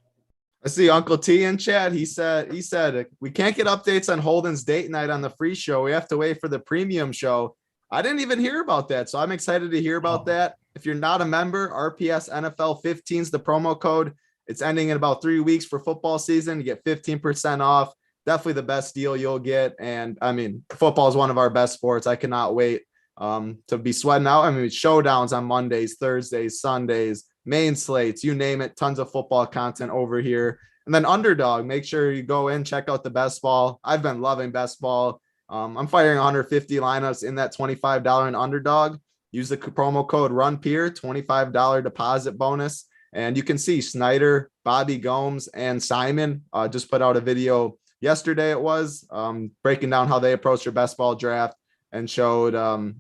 I see Uncle T in chat. He said we can't get updates on Holden's date night on the free show. We have to wait for the premium show. I didn't even hear about that. So I'm excited to hear about that. If you're not a member, RPS NFL 15 is the promo code. It's ending in about 3 weeks for football season. You get 15% off. Definitely the best deal you'll get. And I mean, football is one of our best sports. I cannot wait to be sweating out. I mean, showdowns on Mondays, Thursdays, Sundays, main slates, you name it. Tons of football content over here. And then Underdog, make sure you go in, check out the best ball. I've been loving best ball. I'm firing 150 lineups in that $25 and Underdog. Use the promo code RUNPEER, $25 deposit bonus. And you can see Snyder, Bobby Gomes, and Simon just put out a video yesterday. It was breaking down how they approached their best ball draft and showed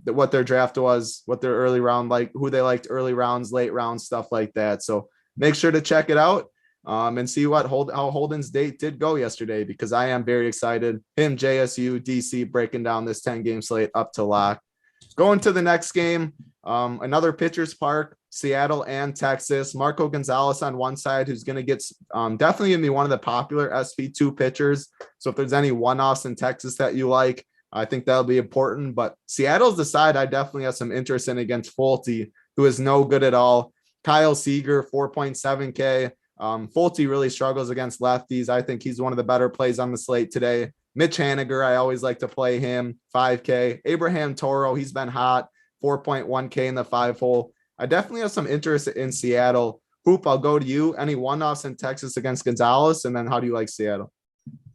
what their draft was, what their early round, like who they liked early rounds, late rounds, stuff like that. So make sure to check it out. And see how Holden's date did go yesterday, because I am very excited. Him, JSU, DC breaking down this 10-game slate up to lock. Going to the next game, Another pitcher's park, Seattle and Texas. Marco Gonzalez on one side, who's going to get definitely going to be one of the popular SP2 pitchers. So if there's any one-offs in Texas that you like, I think that'll be important. But Seattle's the side I definitely have some interest in against Fulte, who is no good at all. Kyle Seager, 4.7K. Fulte really struggles against lefties. I think he's one of the better plays on the slate today. Mitch Haniger, I always like to play him, 5K. Abraham Toro, he's been hot, 4.1K in the 5-hole. I definitely have some interest in Seattle. Hoop, I'll go to you. Any one-offs in Texas against Gonzalez? And then how do you like Seattle?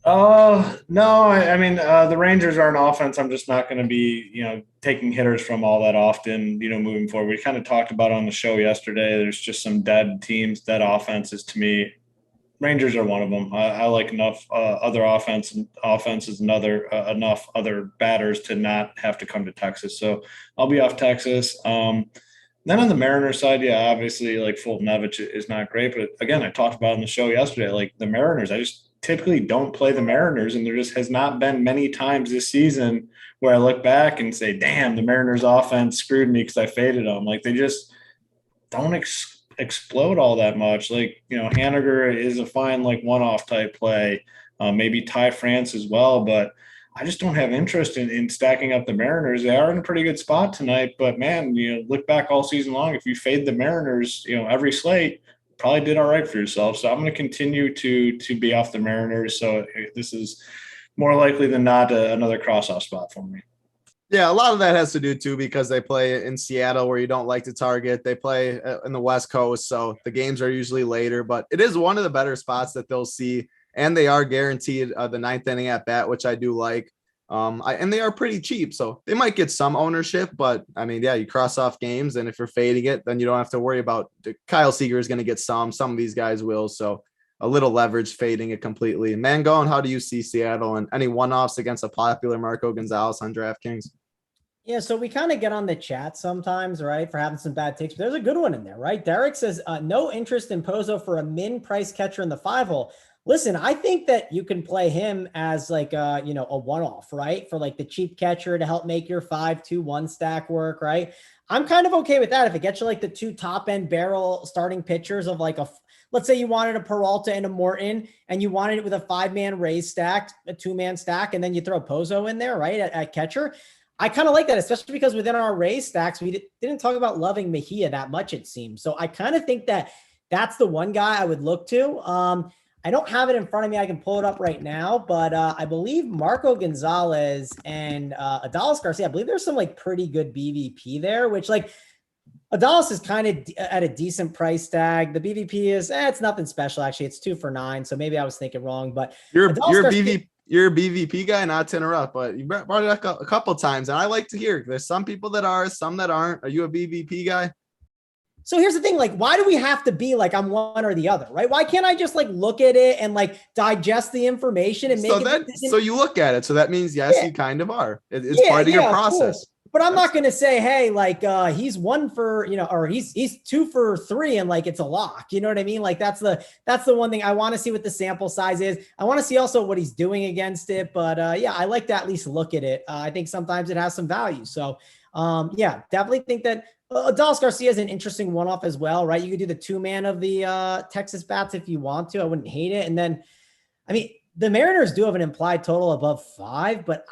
No, I mean, the Rangers are an offense I'm just not going to be, taking hitters from all that often, moving forward. We kind of talked about on the show yesterday. There's just some dead teams, dead offenses to me. Rangers are one of them. I like enough other offenses and enough other batters to not have to come to Texas. So I'll be off Texas. Then on the Mariners side, yeah, obviously like Fulton-Evich is not great. But again, I talked about on the show yesterday, like the Mariners, I just typically don't play the Mariners. And there just has not been many times this season where I look back and say, damn, the Mariners offense screwed me because I faded them. Like they just don't explode all that much. Like, Haniger is a fine, like one-off type play, maybe Ty France as well, but I just don't have interest in stacking up the Mariners. They are in a pretty good spot tonight, but man, look back all season long. If you fade the Mariners, every slate, probably did all right for yourself. So I'm going to continue to be off the Mariners. So this is more likely than not another cross-off spot for me. Yeah, a lot of that has to do too because they play in Seattle where you don't like to target. They play in the West Coast, so the games are usually later, but it is one of the better spots that they'll see, and they are guaranteed the ninth inning at bat, which I do like. And they are pretty cheap, so they might get some ownership, but I mean, yeah, you cross off games, and if you're fading it, then you don't have to worry about Kyle Seager is going to get some of these guys will, so a little leverage fading it completely. Mangone, how do you see Seattle and any one-offs against a popular Marco Gonzalez on DraftKings? Yeah, so we kind of get on the chat sometimes, right, for having some bad takes. But there's a good one in there, right? Derek says, no interest in Pozo for a min price catcher in the 5-hole. Listen, I think that you can play him as like a one-off, right? For like the cheap catcher to help make your 5-2-1 stack work, right? I'm kind of okay with that if it gets you like the 2 top-end barrel starting pitchers of like let's say you wanted a Peralta and a Morton and you wanted it with a 5-man Rays stack, a 2-man stack, and then you throw Pozo in there, right, at catcher. I kind of like that, especially because within our Rays stacks, we didn't talk about loving Mejia that much, it seems. So I kind of think that that's the one guy I would look to. I don't have it in front of me. I can pull it up right now, but I believe Marco Gonzalez and Adolis Garcia, I believe there's some like pretty good BVP there, which like Adolis is kind of at a decent price tag. The BVP is, it's nothing special. Actually, it's 2 for 9. So maybe I was thinking wrong, but you're a BVP guy, not to interrupt, but you brought it up a couple times, and I like to hear. There's some people that are, some that aren't. Are you a BVP guy? So here's the thing, like, why do we have to be like I'm one or the other, right? Why can't I just like look at it and like digest the information and make it? So you look at it. So that means, yes, you kind of are. It's part of your process. Cool. But I'm not going to say, hey, like he's 1 for, or he's 2 for 3 and like it's a lock. You know what I mean? Like that's the one thing I want to see what the sample size is. I want to see also what he's doing against it. But yeah, I like to at least look at it. I think sometimes it has some value. So yeah, definitely think that Adolis Garcia is an interesting one-off as well, right? You could do the 2-man of the Texas bats if you want to. I wouldn't hate it. And then, I mean, the Mariners do have an implied total above 5, but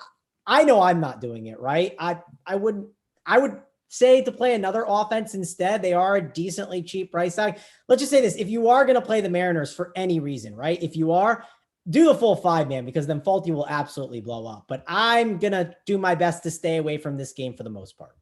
I know I'm not doing it, right? I would say to play another offense instead. They are a decently cheap price tag. Let's just say this. If you are going to play the Mariners for any reason, right? If you are, do the full 5-man because then Fulte will absolutely blow up. But I'm going to do my best to stay away from this game for the most part.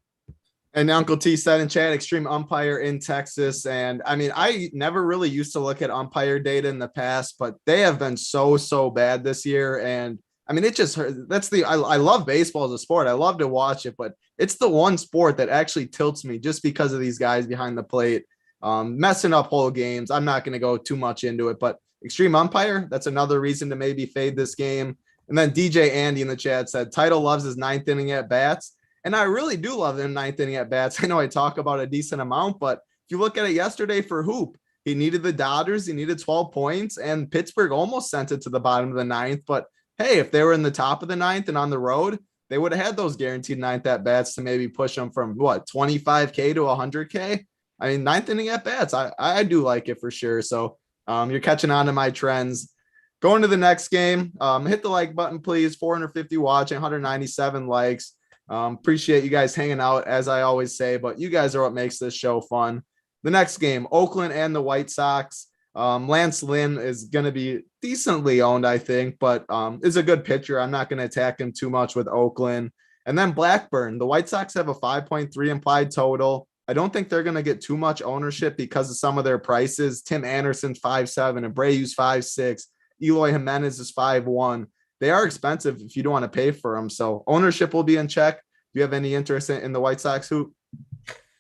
And Uncle T said in chat, extreme umpire in Texas. And I mean, I never really used to look at umpire data in the past, but they have been so bad this year. And I mean, I love baseball as a sport. I love to watch it, but it's the one sport that actually tilts me just because of these guys behind the plate, messing up whole games. I'm not going to go too much into it, but extreme umpire, that's another reason to maybe fade this game. And then DJ Andy in the chat said, Title loves his 9th inning at bats. And I really do love them 9th inning at bats. I know I talk about a decent amount, but if you look at it yesterday for Hoop, he needed the Dodgers, he needed 12 points, and Pittsburgh almost sent it to the bottom of the 9th. But hey, if they were in the top of the 9th and on the road, they would have had those guaranteed ninth at bats to maybe push them from what 25K to 100K. I mean, ninth inning at bats, I do like it for sure. So you're catching on to my trends. Going to the next game, hit the like button, please. 450 watching, 197 likes. Appreciate you guys hanging out, as I always say, but you guys are what makes this show fun. The next game, Oakland and the White Sox. Lance Lynn is going to be decently owned, I think, but is a good pitcher. I'm not going to attack him too much with Oakland. And then Blackburn. The White Sox have a 5.3 implied total. I don't think they're going to get too much ownership because of some of their prices. Tim Anderson's 5.7, Abreu's 5.6, Eloy Jimenez is 5.1. They are expensive if you don't want to pay for them. So ownership will be in check. Do you have any interest in the White Sox, Hoop?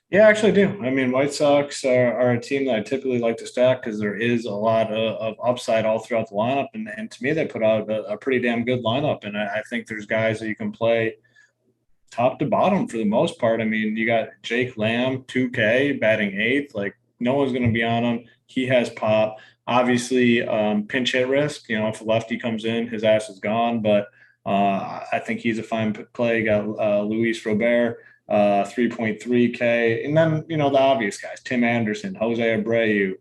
Yeah, I actually do. I mean, White Sox are a team that I typically like to stack because there is a lot of upside all throughout the lineup. And to me, they put out a pretty damn good lineup. And I think there's guys that you can play top to bottom for the most part. I mean, you got Jake Lamb, 2K, batting 8th. Like, no one's going to be on him. He has pop. Obviously, pinch hit risk. If a lefty comes in, his ass is gone. But I think he's a fine play. You got Luis Robert. 3.3K. And then, the obvious guys, Tim Anderson, Jose Abreu,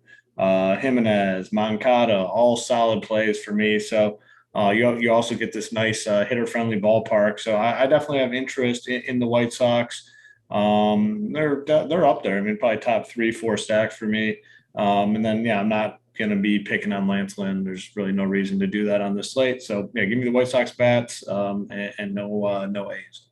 Jimenez, Moncada, all solid plays for me. So you also get this nice hitter-friendly ballpark. So I definitely have interest in the White Sox. They're up there. I mean, probably top 3-4 stacks for me. And then, I'm not going to be picking on Lance Lynn. There's really no reason to do that on this slate. So, give me the White Sox bats and no A's.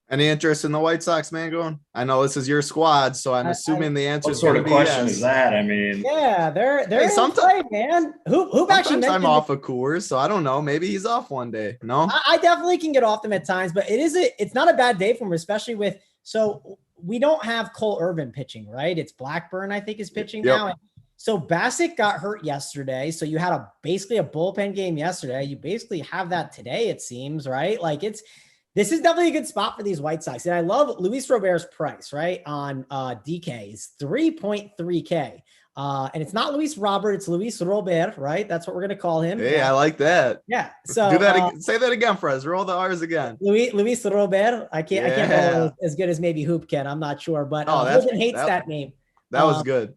Any interest in the White Sox, man? Going? I know this is your squad, so I'm assuming the answer is what sort of question yes. is that? I mean, yeah, they're sometimes, man. Who actually mentioned I'm off of Coors, so I don't know. Maybe he's off one day. No, I definitely can get off them at times, but it's not a bad day for him, especially with so we don't have Cole Irvin pitching, right? It's Blackburn, I think, is pitching now. And so Bassett got hurt yesterday, so you had basically a bullpen game yesterday. You basically have that today, it seems, right? Like this is definitely a good spot for these White Sox. And I love Luis Robert's price, right? On DK is 3.3K. And it's not Luis Robert, it's Luis Robert, right? That's what we're going to call him. Hey, I like that. Yeah. So do that. Say that again for us. Roll the R's again. Luis Robert. I can't roll as good as maybe Hoop can. I'm not sure, but Hoopin hates that name. That was good.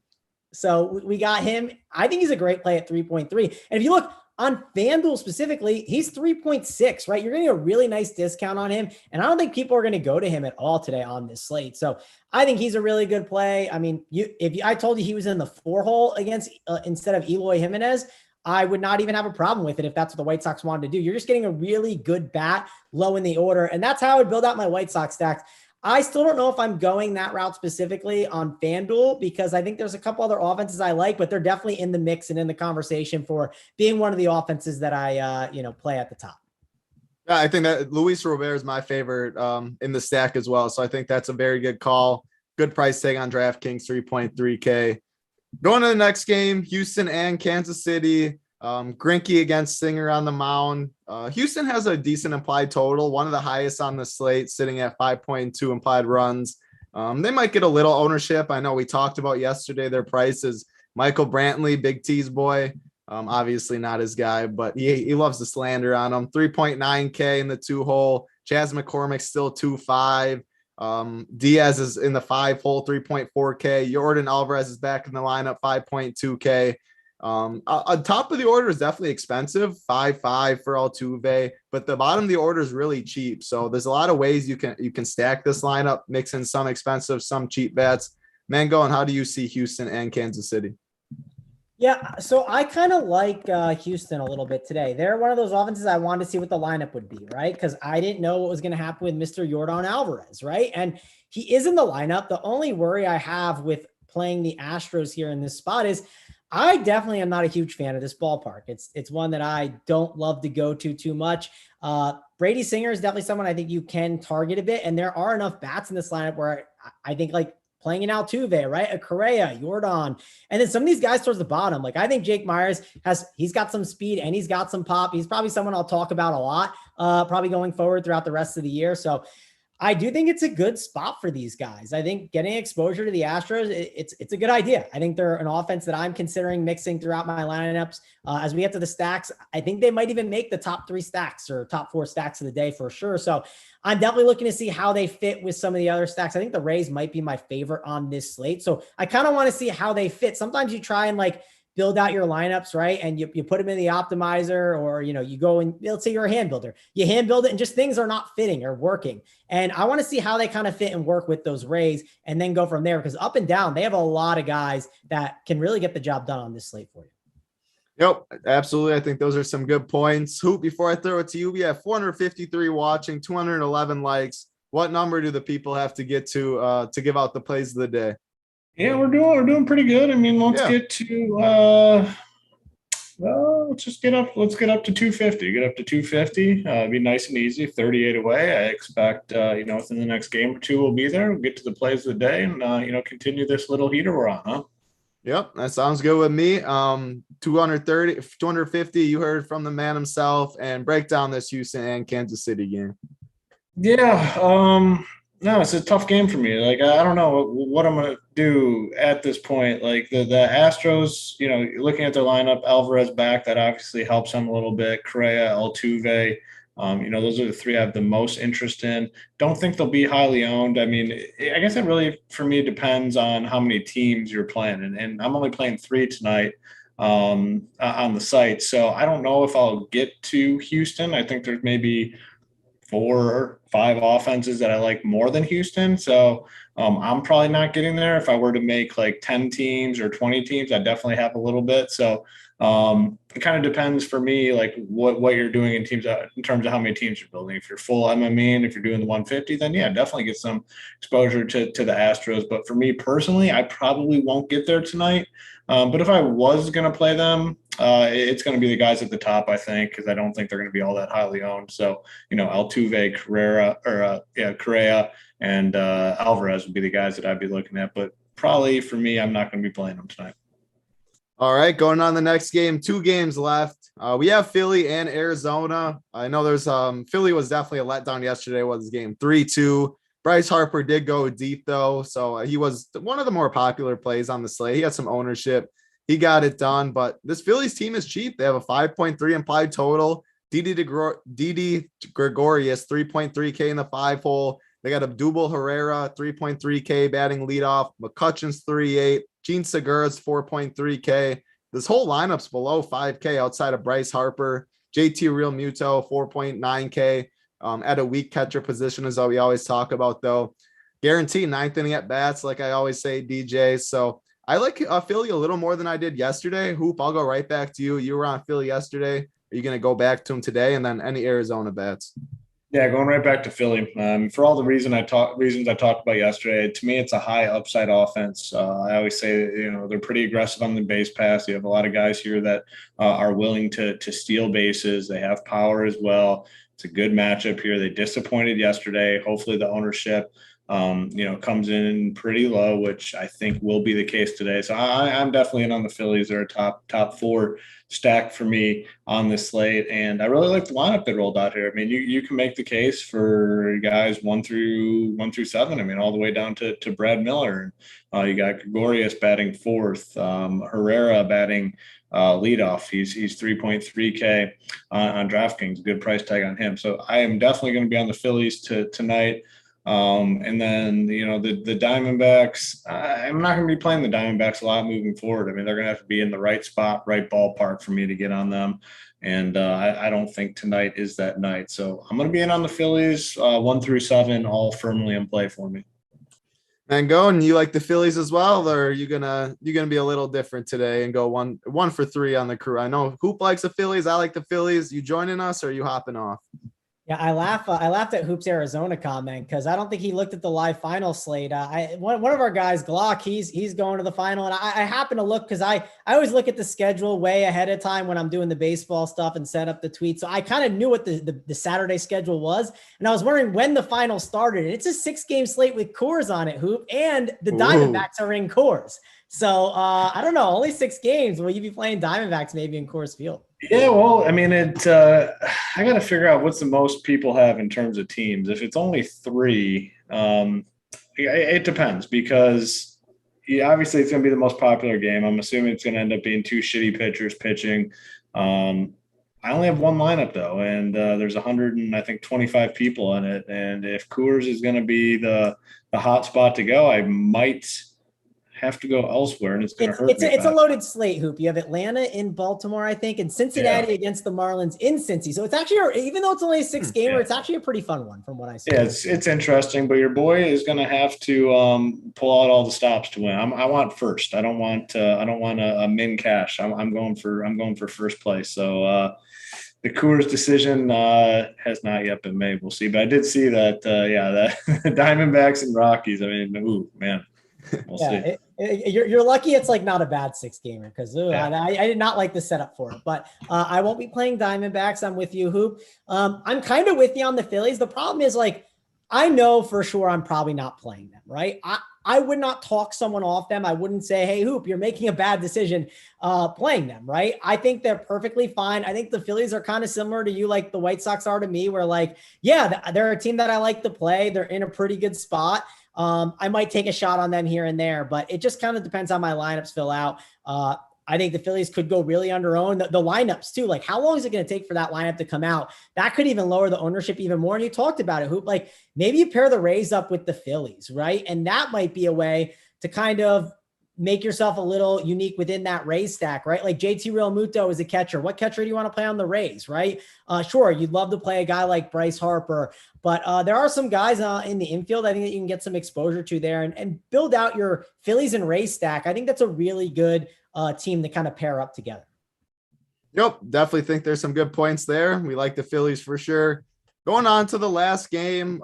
So we got him. I think he's a great play at 3.3. And if you look, on FanDuel specifically, he's 3.6, right? You're getting a really nice discount on him. And I don't think people are going to go to him at all today on this slate. So I think he's a really good play. I mean, I told you he was in the 4-hole against instead of Eloy Jimenez, I would not even have a problem with it if that's what the White Sox wanted to do. You're just getting a really good bat low in the order. And that's how I would build out my White Sox stacks. I still don't know if I'm going that route specifically on FanDuel because I think there's a couple other offenses I like, but they're definitely in the mix and in the conversation for being one of the offenses that I, play at the top. Yeah, I think that Luis Robert is my favorite in the stack as well. So I think that's a very good call. Good price tag on DraftKings, 3.3K. Going to the next game, Houston and Kansas City. Greinke against Singer on the mound. Houston has a decent implied total, one of the highest on the slate, sitting at 5.2 implied runs. They might get a little ownership. I know we talked about yesterday their price is Michael Brantley, Big T's boy. Obviously not his guy, but he loves the slander on him. 3.9K in the 2-hole. Chas McCormick's still 2.5. Diaz is in the 5-hole, 3.4K. Jordan Alvarez is back in the lineup, 5.2K. On top of the order is definitely expensive, 5.5 for Altuve, but the bottom of the order is really cheap. So there's a lot of ways you can stack this lineup, mix in some expensive, some cheap bets. Mango, and how do you see Houston and Kansas City? Yeah, so I kind of like Houston a little bit today. They're one of those offenses I wanted to see what the lineup would be, right? Because I didn't know what was going to happen with Mr. Jordan Alvarez, right? And he is in the lineup. The only worry I have with playing the Astros here in this spot is I definitely am not a huge fan of this ballpark. It's one that I don't love to go to too much. Brady Singer is definitely someone I think you can target a bit. And there are enough bats in this lineup where I think like playing in Altuve, right? A Correa, Jordan. And then some of these guys towards the bottom, like I think Jake Myers he's got some speed and he's got some pop. He's probably someone I'll talk about a lot, probably going forward throughout the rest of the year. So I do think it's a good spot for these guys. I think getting exposure to the Astros, it's a good idea. I think they're an offense that I'm considering mixing throughout my lineups. As we get to the stacks, I think they might even make the top 3 stacks or top 4 stacks of the day for sure. So I'm definitely looking to see how they fit with some of the other stacks. I think the Rays might be my favorite on this slate. So I kind of want to see how they fit. Sometimes you try and like build out your lineups, right? And you put them in the optimizer, or, you go and let's say you're a hand builder, you hand build it and just things are not fitting or working. And I want to see how they kind of fit and work with those Rays and then go from there, because up and down, they have a lot of guys that can really get the job done on this slate for you. Yep, absolutely. I think those are some good points. Hoop, before I throw it to you, we have 453 watching, 211 likes. What number do the people have to get to give out the plays of the day? Yeah, we're doing pretty good. I mean, let's get to let's get up to 250. Get up to 250. It'd be nice and easy. 38 away. I expect within the next game or two we'll be there. We'll get to the plays of the day and continue this little heater we're on, huh? Yep, that sounds good with me. 250. You heard from the man himself, and break down this Houston and Kansas City game. Yeah. No, it's a tough game for me. Like, I don't know what I'm going to do at this point. Like the Astros, looking at their lineup, Alvarez back, that obviously helps them a little bit. Correa, Altuve, those are the 3 I have the most interest in. Don't think they'll be highly owned. I mean, I guess it really, for me, depends on how many teams you're playing. And I'm only playing 3 tonight on the site. So I don't know if I'll get to Houston. I think there's maybe 4 or 5 offenses that I like more than Houston. So I'm probably not getting there. If I were to make like 10 teams or 20 teams, I definitely have a little bit. So it kind of depends for me, like what you're doing in teams in terms of how many teams you're building. If you're full MME and if you're doing the 150, then yeah, definitely get some exposure to the Astros. But for me personally, I probably won't get there tonight. But if I was going to play them, it's going to be the guys at the top, I think, because I don't think they're going to be all that highly owned. So, Altuve, Correa, and Alvarez would be the guys that I'd be looking at. But probably for me, I'm not going to be playing them tonight. All right, going on the next game, 2 games left. We have Philly and Arizona. I know there's Philly was definitely a letdown yesterday. Was game 3-2. Bryce Harper did go deep though, so he was one of the more popular plays on the slate. He had some ownership. He got it done, but this Phillies team is cheap. They have a 5.3 implied total. Didi Gregorius, 3.3K in the 5-hole. They got Abdul Herrera, 3.3K batting leadoff. McCutcheon's 3.8. Gene Segura's 4.3K. This whole lineup's below 5K outside of Bryce Harper. JT Real Muto, 4.9K. At a weak catcher position, as we always talk about, though. Guaranteed 9th inning at bats, like I always say, DJ. So I like Philly a little more than I did yesterday. Hoop, I'll go right back to you. You were on Philly yesterday. Are you going to go back to him today? And then any Arizona bats? Yeah, going right back to Philly. For all the reasons I talked about yesterday, to me, it's a high upside offense. I always say, they're pretty aggressive on the base pass. You have a lot of guys here that are willing to steal bases. They have power as well. It's a good matchup here. They disappointed yesterday. Hopefully the ownership, comes in pretty low, which I think will be the case today. So I'm definitely in on the Phillies. They're a top 4 stack for me on this slate. And I really like the lineup that rolled out here. I mean, you can make the case for guys 1 through 7. I mean, all the way down to Brad Miller. You got Gregorius batting 4th, Herrera batting leadoff. He's 3.3K on DraftKings. Good price tag on him. So I am definitely going to be on the Phillies tonight. And then, the Diamondbacks, I'm not going to be playing the Diamondbacks a lot moving forward. I mean, they're going to have to be in the right spot, right ballpark for me to get on them. And I don't think tonight is that night. So I'm going to be in on the Phillies, 1 through 7, all firmly in play for me. And going, you like the Phillies as well, or are you gonna be a little different today and go one for 3 on the crew? I know Hoop likes the Phillies. I like the Phillies. You joining us or are you hopping off? Yeah, I laughed at Hoop's Arizona comment because I don't think he looked at the live final slate. One of our guys, Glock, he's going to the final, and I happen to look because I always look at the schedule way ahead of time when I'm doing the baseball stuff and set up the tweet. So I kind of knew what the Saturday schedule was, and I was wondering when the final started. And it's a 6-game slate with Coors on it, Hoop, and the Diamondbacks are in Coors. So I don't know, only 6 games. Will you be playing Diamondbacks maybe in Coors Field? Yeah, well, I mean, I got to figure out what's the most people have in terms of teams. If it's only three, it depends because obviously it's going to be the most popular game. I'm assuming it's going to end up being two shitty pitchers pitching. I only have one lineup though, and there's 125 people in it. And if Coors is going to be the hot spot to go, I might have to go elsewhere, and it's going to hurt me. It's a loaded slate, Hoop. You have Atlanta in Baltimore, I think, and Cincinnati against the Marlins in Cincy. So it's actually, even though it's only a 6-gamer, it's actually a pretty fun one from what I see. Yeah, it's interesting, but your boy is going to have to pull out all the stops to win. I want first. I don't want a min cash. I'm going for first place. So the Coors decision has not yet been made. We'll see, but I did see that. That Diamondbacks and Rockies. I mean, ooh, man. We'll see. You're lucky it's like not a bad 6-gamer because I did not like the setup for it, but I won't be playing Diamondbacks. I'm with you, Hoop. I'm kind of with you on the Phillies. The problem is, like, I know for sure I'm probably not playing them, right? I would not talk someone off them. I wouldn't say, hey, Hoop, you're making a bad decision playing them, right? I think they're perfectly fine. I think the Phillies are kind of similar to you, like the White Sox are to me, where, like, yeah, they're a team that I like to play. They're in a pretty good spot. I might take a shot on them here and there, but it just kind of depends how my lineups fill out. I think the Phillies could go really under own the lineups too. Like, how long is it going to take for that lineup to come out? That could even lower the ownership even more. And you talked about it, Hoop. Like, maybe you pair the Rays up with the Phillies, right? And that might be a way to kind of make yourself a little unique within that Rays stack, right? Like JT Realmuto is a catcher. What catcher do you want to play on the Rays, right? Sure, you'd love to play a guy like Bryce Harper, but there are some guys in the infield I think that you can get some exposure to there and build out your Phillies and Rays stack. I think that's a really good team to kind of pair up together. Yep, definitely think there's some good points there. We like the Phillies for sure. Going on to the last game,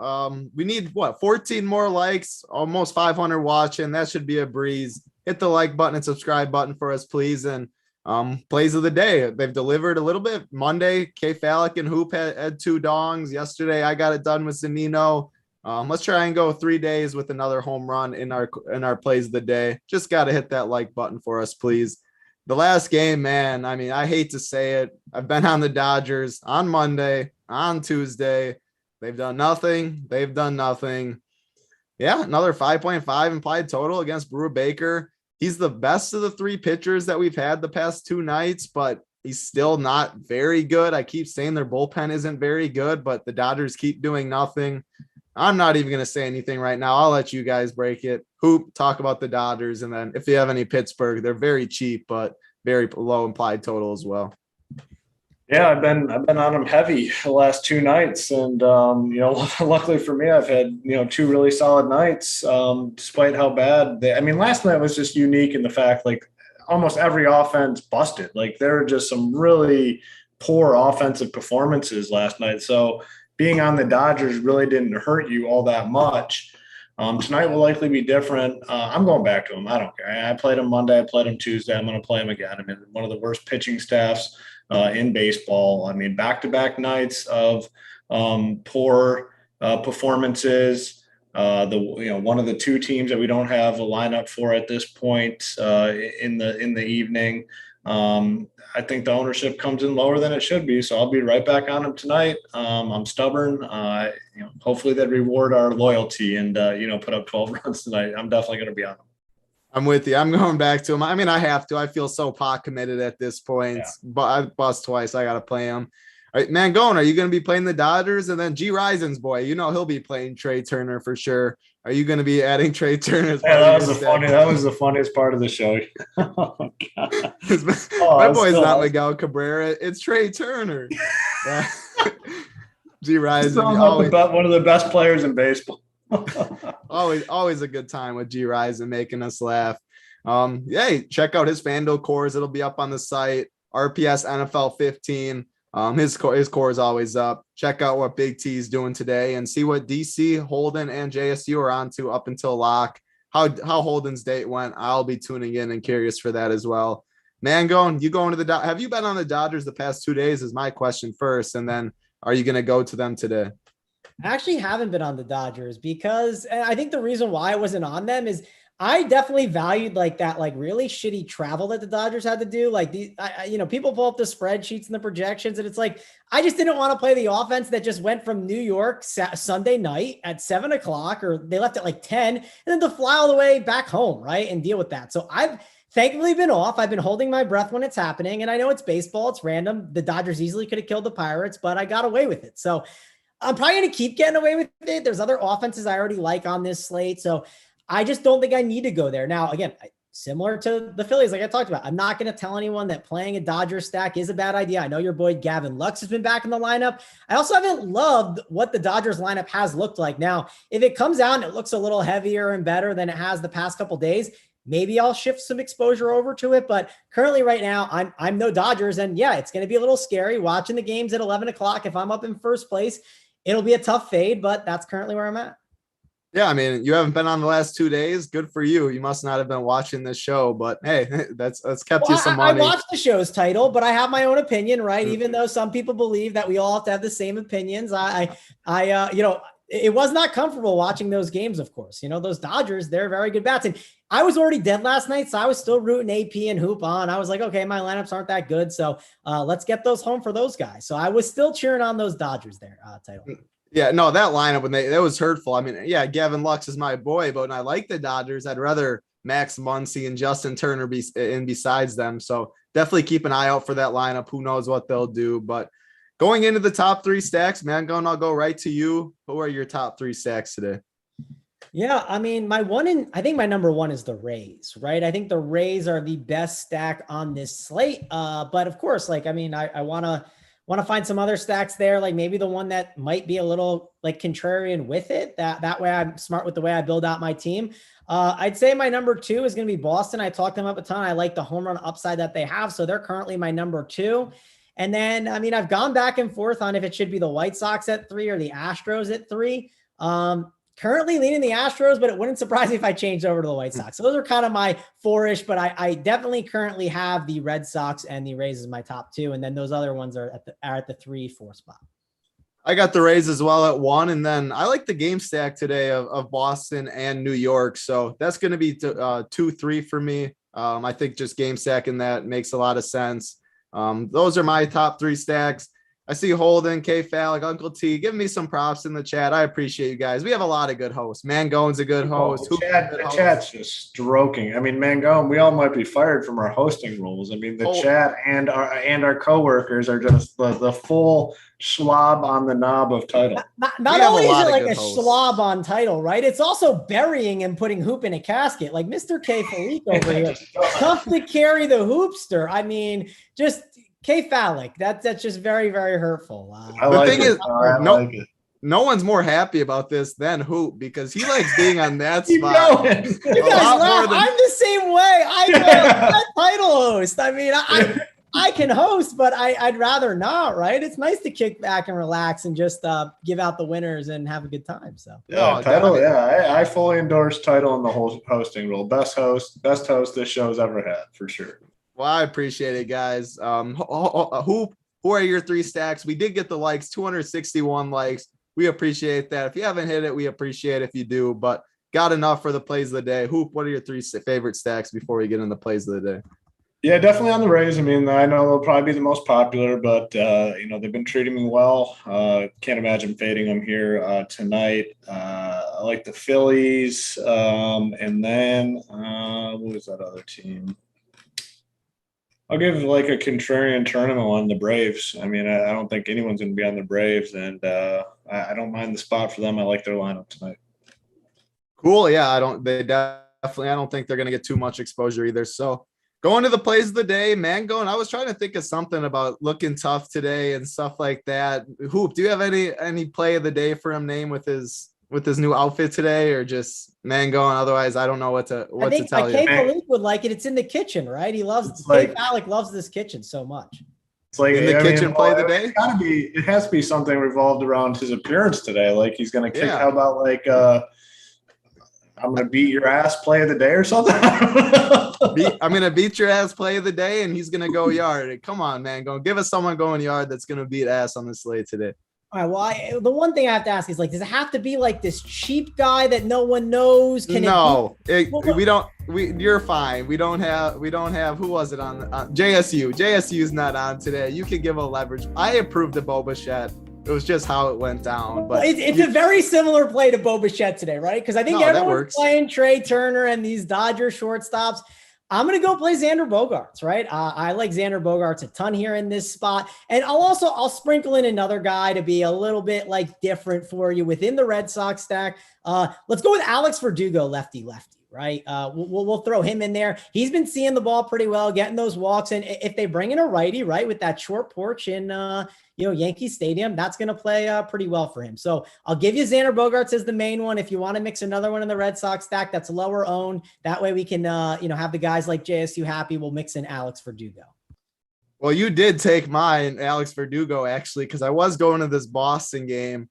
we need 14 more likes, almost 500 watching. That should be a breeze. Hit the like button and subscribe button for us, please. And plays of the day, they've delivered a little bit. Monday, K Falik and Hoop had 2 dongs. Yesterday, I got it done with Zanino. Let's try and go 3 days with another home run in our plays of the day. Just got to hit that like button for us, please. The last game, man, I mean, I hate to say it. I've been on the Dodgers on Monday, on Tuesday. They've done nothing. Yeah, another 5.5 implied total against Brewer Baker. He's the best of the 3 pitchers that we've had the past 2 nights, but he's still not very good. I keep saying their bullpen isn't very good, but the Dodgers keep doing nothing. I'm not even going to say anything right now. I'll let you guys break it. Hoop, talk about the Dodgers. And then if you have any Pittsburgh, they're very cheap, but very low implied total as well. Yeah, I've been on them heavy the last 2 nights, and luckily for me, I've had 2 really solid nights, despite how bad they. I mean, last night was just unique in the fact, like, almost every offense busted. Like, there were just some really poor offensive performances last night. So being on the Dodgers really didn't hurt you all that much. Tonight will likely be different. I'm going back to them. I don't care. I played them Monday. I played them Tuesday. I'm going to play them again. I mean, one of the worst pitching staffs in baseball. I mean, back-to-back nights of poor performances. One of the 2 teams that we don't have a lineup for at this point in the evening. I think the ownership comes in lower than it should be, so I'll be right back on them tonight. I'm stubborn. Hopefully they reward our loyalty and put up 12 runs tonight. I'm definitely going to be on them. I'm with you. I'm going back to him. I mean, I have to. I feel so pot committed at this point. Yeah. But I bust twice. I got to play him. All right, Mangone, are you going to be playing the Dodgers? And then G. Risen's boy, he'll be playing Trey Turner for sure. Are you going to be adding Trey Turner? Yeah, that was the funniest part of the show. Oh, God. My boy's not Miguel Cabrera. It's Trey Turner. Yeah. G. Risen. One of the best players in baseball. always a good time with G. Risen making us laugh. Check out his FanDuel cores. It'll be up on the site. RPS NFL 15. His core is always up. Check out what Big T is doing today and see what DC, Holden, and JSU are on to up until lock. How Holden's date went. I'll be tuning in and curious for that as well. Mangone, you going to the have you been on the Dodgers the past 2 days is my question first, and then are you going to go to them today? I actually haven't been on the Dodgers because, and I think the reason why I wasn't on them is I definitely valued like that, like really shitty travel that the Dodgers had to do. Like people pull up the spreadsheets and the projections, and it's like, I just didn't want to play the offense that just went from New York Sunday night at 7:00, or they left at like 10, and then to fly all the way back home, right, and deal with that. So I've thankfully been off. I've been holding my breath when it's happening, and I know it's baseball, it's random. The Dodgers easily could have killed the Pirates, but I got away with it. So I'm probably going to keep getting away with it. There's other offenses I already like on this slate, so I just don't think I need to go there. Now, again, similar to the Phillies, like I talked about, I'm not going to tell anyone that playing a Dodgers stack is a bad idea. I know your boy Gavin Lux has been back in the lineup. I also haven't loved what the Dodgers lineup has looked like. Now, if it comes out and it looks a little heavier and better than it has the past couple days, maybe I'll shift some exposure over to it. But currently right now, I'm no Dodgers. And yeah, it's going to be a little scary watching the games at 11 o'clock. If I'm up in first place, it'll be a tough fade, but that's currently where I'm at. Yeah, I mean, you haven't been on the last 2 days. Good for you. You must not have been watching this show, but hey, that's kept you some money. I watched the show's title, but I have my own opinion, right? Even though some people believe that we all have to have the same opinions. It was not comfortable watching those games, of course. Those Dodgers, they're very good bats. And I was already dead last night, so I was still rooting AP and Hoop on. I was like, okay, my lineups aren't that good, so let's get those home for those guys. So I was still cheering on those Dodgers there, title. Yeah, no, that lineup that was hurtful. I mean, yeah, Gavin Lux is my boy, but when I like the Dodgers, I'd rather Max Muncy and Justin Turner be in besides them. So definitely keep an eye out for that lineup. Who knows what they'll do? But going into the top 3 stacks, man, I'll go right to you. Who are your top 3 stacks today? Yeah, I mean, I think my number 1 is the Rays, right? I think the Rays are the best stack on this slate. But of course, I want to find some other stacks there, like maybe the one that might be a little like contrarian with it. That way I'm smart with the way I build out my team. I'd say my number 2 is going to be Boston. I talked them up a ton. I like the home run upside that they have. So they're currently my number 2. And then, I've gone back and forth on if it should be the White Sox at 3 or the Astros at 3. Currently leaning the Astros, but it wouldn't surprise me if I changed over to the White Sox. So those are kind of my 4-ish, but I definitely currently have the Red Sox and the Rays as my top 2. And then those other ones are at the 3-4 spot. I got the Rays as well at 1. And then I like the game stack today of Boston and New York. So that's going to be 2-3 for me. I think just game stacking that makes a lot of sense. Those are my top 3 stacks. I see Holden, K Falik, Uncle T. Give me some props in the chat. I appreciate you guys. We have a lot of good hosts. Mangone's a good host. The chat's just stroking. I mean, Mangone, we all might be fired from our hosting roles. I mean, the chat and our coworkers are just the full slob on the knob of title. Not only is it like a slob on title, right? It's also burying and putting Hoop in a casket. Like Mr. K Falik over here. Tough to carry the hoopster. I mean, just K Falik, that's just very, very hurtful. No one's more happy about this than Hoop because he likes being on that spot. You guys laugh. I'm the same way. I'm a title host. I mean, I can host, but I'd rather not, right? It's nice to kick back and relax and just give out the winners and have a good time. So title, I fully endorse title in the whole hosting role. Best host this show's ever had for sure. Well, I appreciate it, guys. Who are your 3 stacks? We did get the likes, 261 likes. We appreciate that. If you haven't hit it, we appreciate it if you do, but got enough for the plays of the day. Hoop, what are your 3 favorite stacks before we get into plays of the day? Yeah, definitely on the Rays. I mean, I know they'll probably be the most popular, but, they've been treating me well. Can't imagine fading them here tonight. I like the Phillies. And then what was that other team? I'll give like a contrarian tournament on the Braves. I mean, I don't think anyone's going to be on the Braves, and I don't mind the spot for them. I like their lineup tonight. Cool. Yeah, I don't think they're going to get too much exposure either. So going to the plays of the day, Mangone, I was trying to think of something about looking tough today and stuff like that. Hoop, do you have any play of the day for him name with his new outfit today, or just Mangone? Otherwise, I don't know what to tell you. I think Malik would like it. It's in the kitchen, right? He loves Alec loves this kitchen so much. It's like in the kitchen play of the day. It has to be something revolved around his appearance today. Like he's going to kick. How about like I'm going to beat your ass play of the day or something? I'm going to beat your ass play of the day, and he's going to go yard. Come on, man. Give us someone going yard that's going to beat ass on the slate today. All right. Well, the one thing I have to ask is like, does it have to be like this cheap guy that no one knows? We don't. You're fine. We don't have. Who was it on JSU? JSU's not on today. You can give a leverage. I approved the Bo Bichette. It was just how it went down. But it's a very similar play to Bo Bichette today, right? Because I think everyone's playing Trey Turner and these Dodger shortstops. I'm going to go play Xander Bogaerts, right? I like Xander Bogaerts a ton here in this spot. And I'll sprinkle in another guy to be a little bit like different for you within the Red Sox stack. Let's go with Alex Verdugo, lefty, right? We'll throw him in there. He's been seeing the ball pretty well, getting those walks. And if they bring in a righty, right, with that short porch in, Yankee Stadium, that's going to play pretty well for him. So I'll give you Xander Bogaerts as the main one. If you want to mix another one in the Red Sox stack that's lower owned, that way we can, have the guys like JSU happy. We'll mix in Alex Verdugo. Well, you did take mine, Alex Verdugo, actually, because I was going to this Boston game.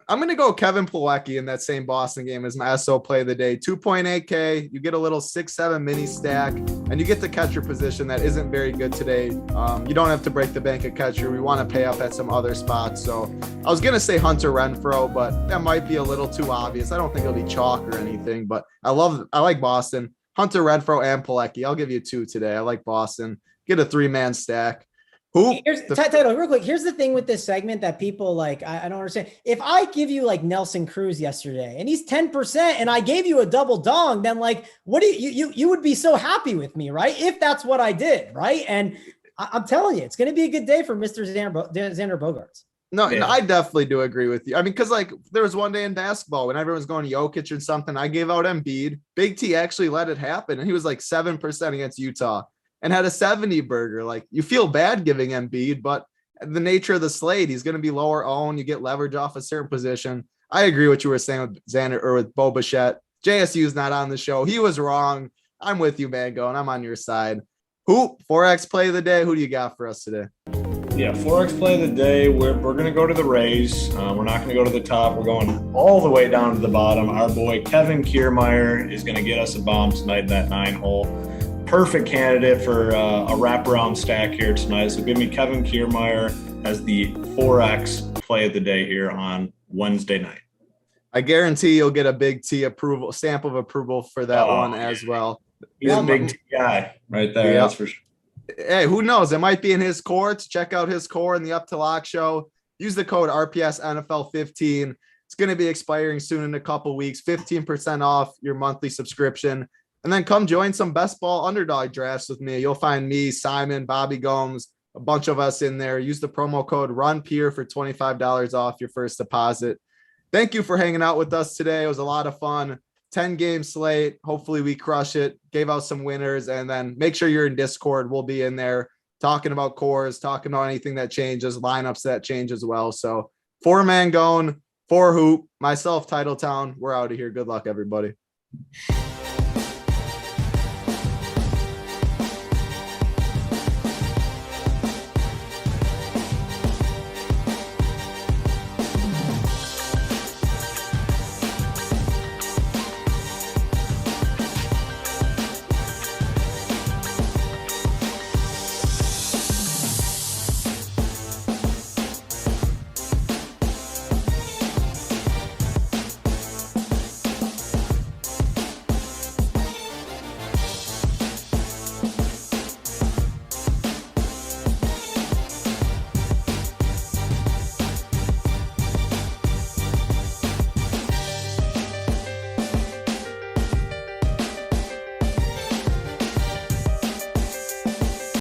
I'm going to go Kevin Plawecki in that same Boston game as my SO play of the day. 2.8K. You get a little 6-7 mini stack, and you get the catcher position that isn't very good today. You don't have to break the bank at catcher. We want to pay up at some other spots. So I was going to say Hunter Renfroe, but that might be a little too obvious. I don't think it'll be chalk or anything, but I like Boston. Hunter Renfroe and Plawecki. I'll give you 2 today. I like Boston. Get a 3-man stack. Title real quick. Here's the thing with this segment that people like, I don't understand. If I give you like Nelson Cruz yesterday and he's 10% and I gave you a double dong, then like, what do you would be so happy with me, right? If that's what I did, right? And I'm telling you, it's going to be a good day for Mr. Xander Bogaerts. No, I definitely do agree with you. I mean, because like there was one day in basketball when everyone's going to Jokic or something, I gave out Embiid. Big T actually let it happen, and he was like 7% against Utah and had a 70 burger. Like, you feel bad giving Embiid, but the nature of the slate, he's going to be lower owned. You get leverage off a certain position. I agree what you were saying with Xander or with Bo Bichette. JSU is not on the show. He was wrong. I'm with you, man. Going, I'm on your side. Forex play of the day. Who do you got for us today? Yeah, Forex play of the day. We're going to go to the Rays. We're not going to go to the top. We're going all the way down to the bottom. Our boy Kevin Kearmeyer is going to get us a bomb tonight in that 9-hole. Perfect candidate for a wraparound stack here tonight. So give me Kevin Kearmeyer as the Forex play of the day here on Wednesday night. I guarantee you'll get a Big T approval, stamp of approval for that one as well. He's a Big T guy right there. That's for sure. Hey, who knows? It might be in his court. Check out his core in the Up to Lock show. Use the code RPS NFL 15. It's going to be expiring soon in a couple weeks. 15% off your monthly subscription. And then come join some best ball underdog drafts with me. You'll find me, Simon, Bobby Gomes, a bunch of us in there. Use the promo code RUNPIER for $25 off your first deposit. Thank you for hanging out with us today. It was a lot of fun. 10-game slate. Hopefully we crush it. Gave out some winners. And then make sure you're in Discord. We'll be in there talking about cores, talking about anything that changes, lineups that change as well. So 4-man going, 4 hoop, myself, Titletown. We're out of here. Good luck, everybody.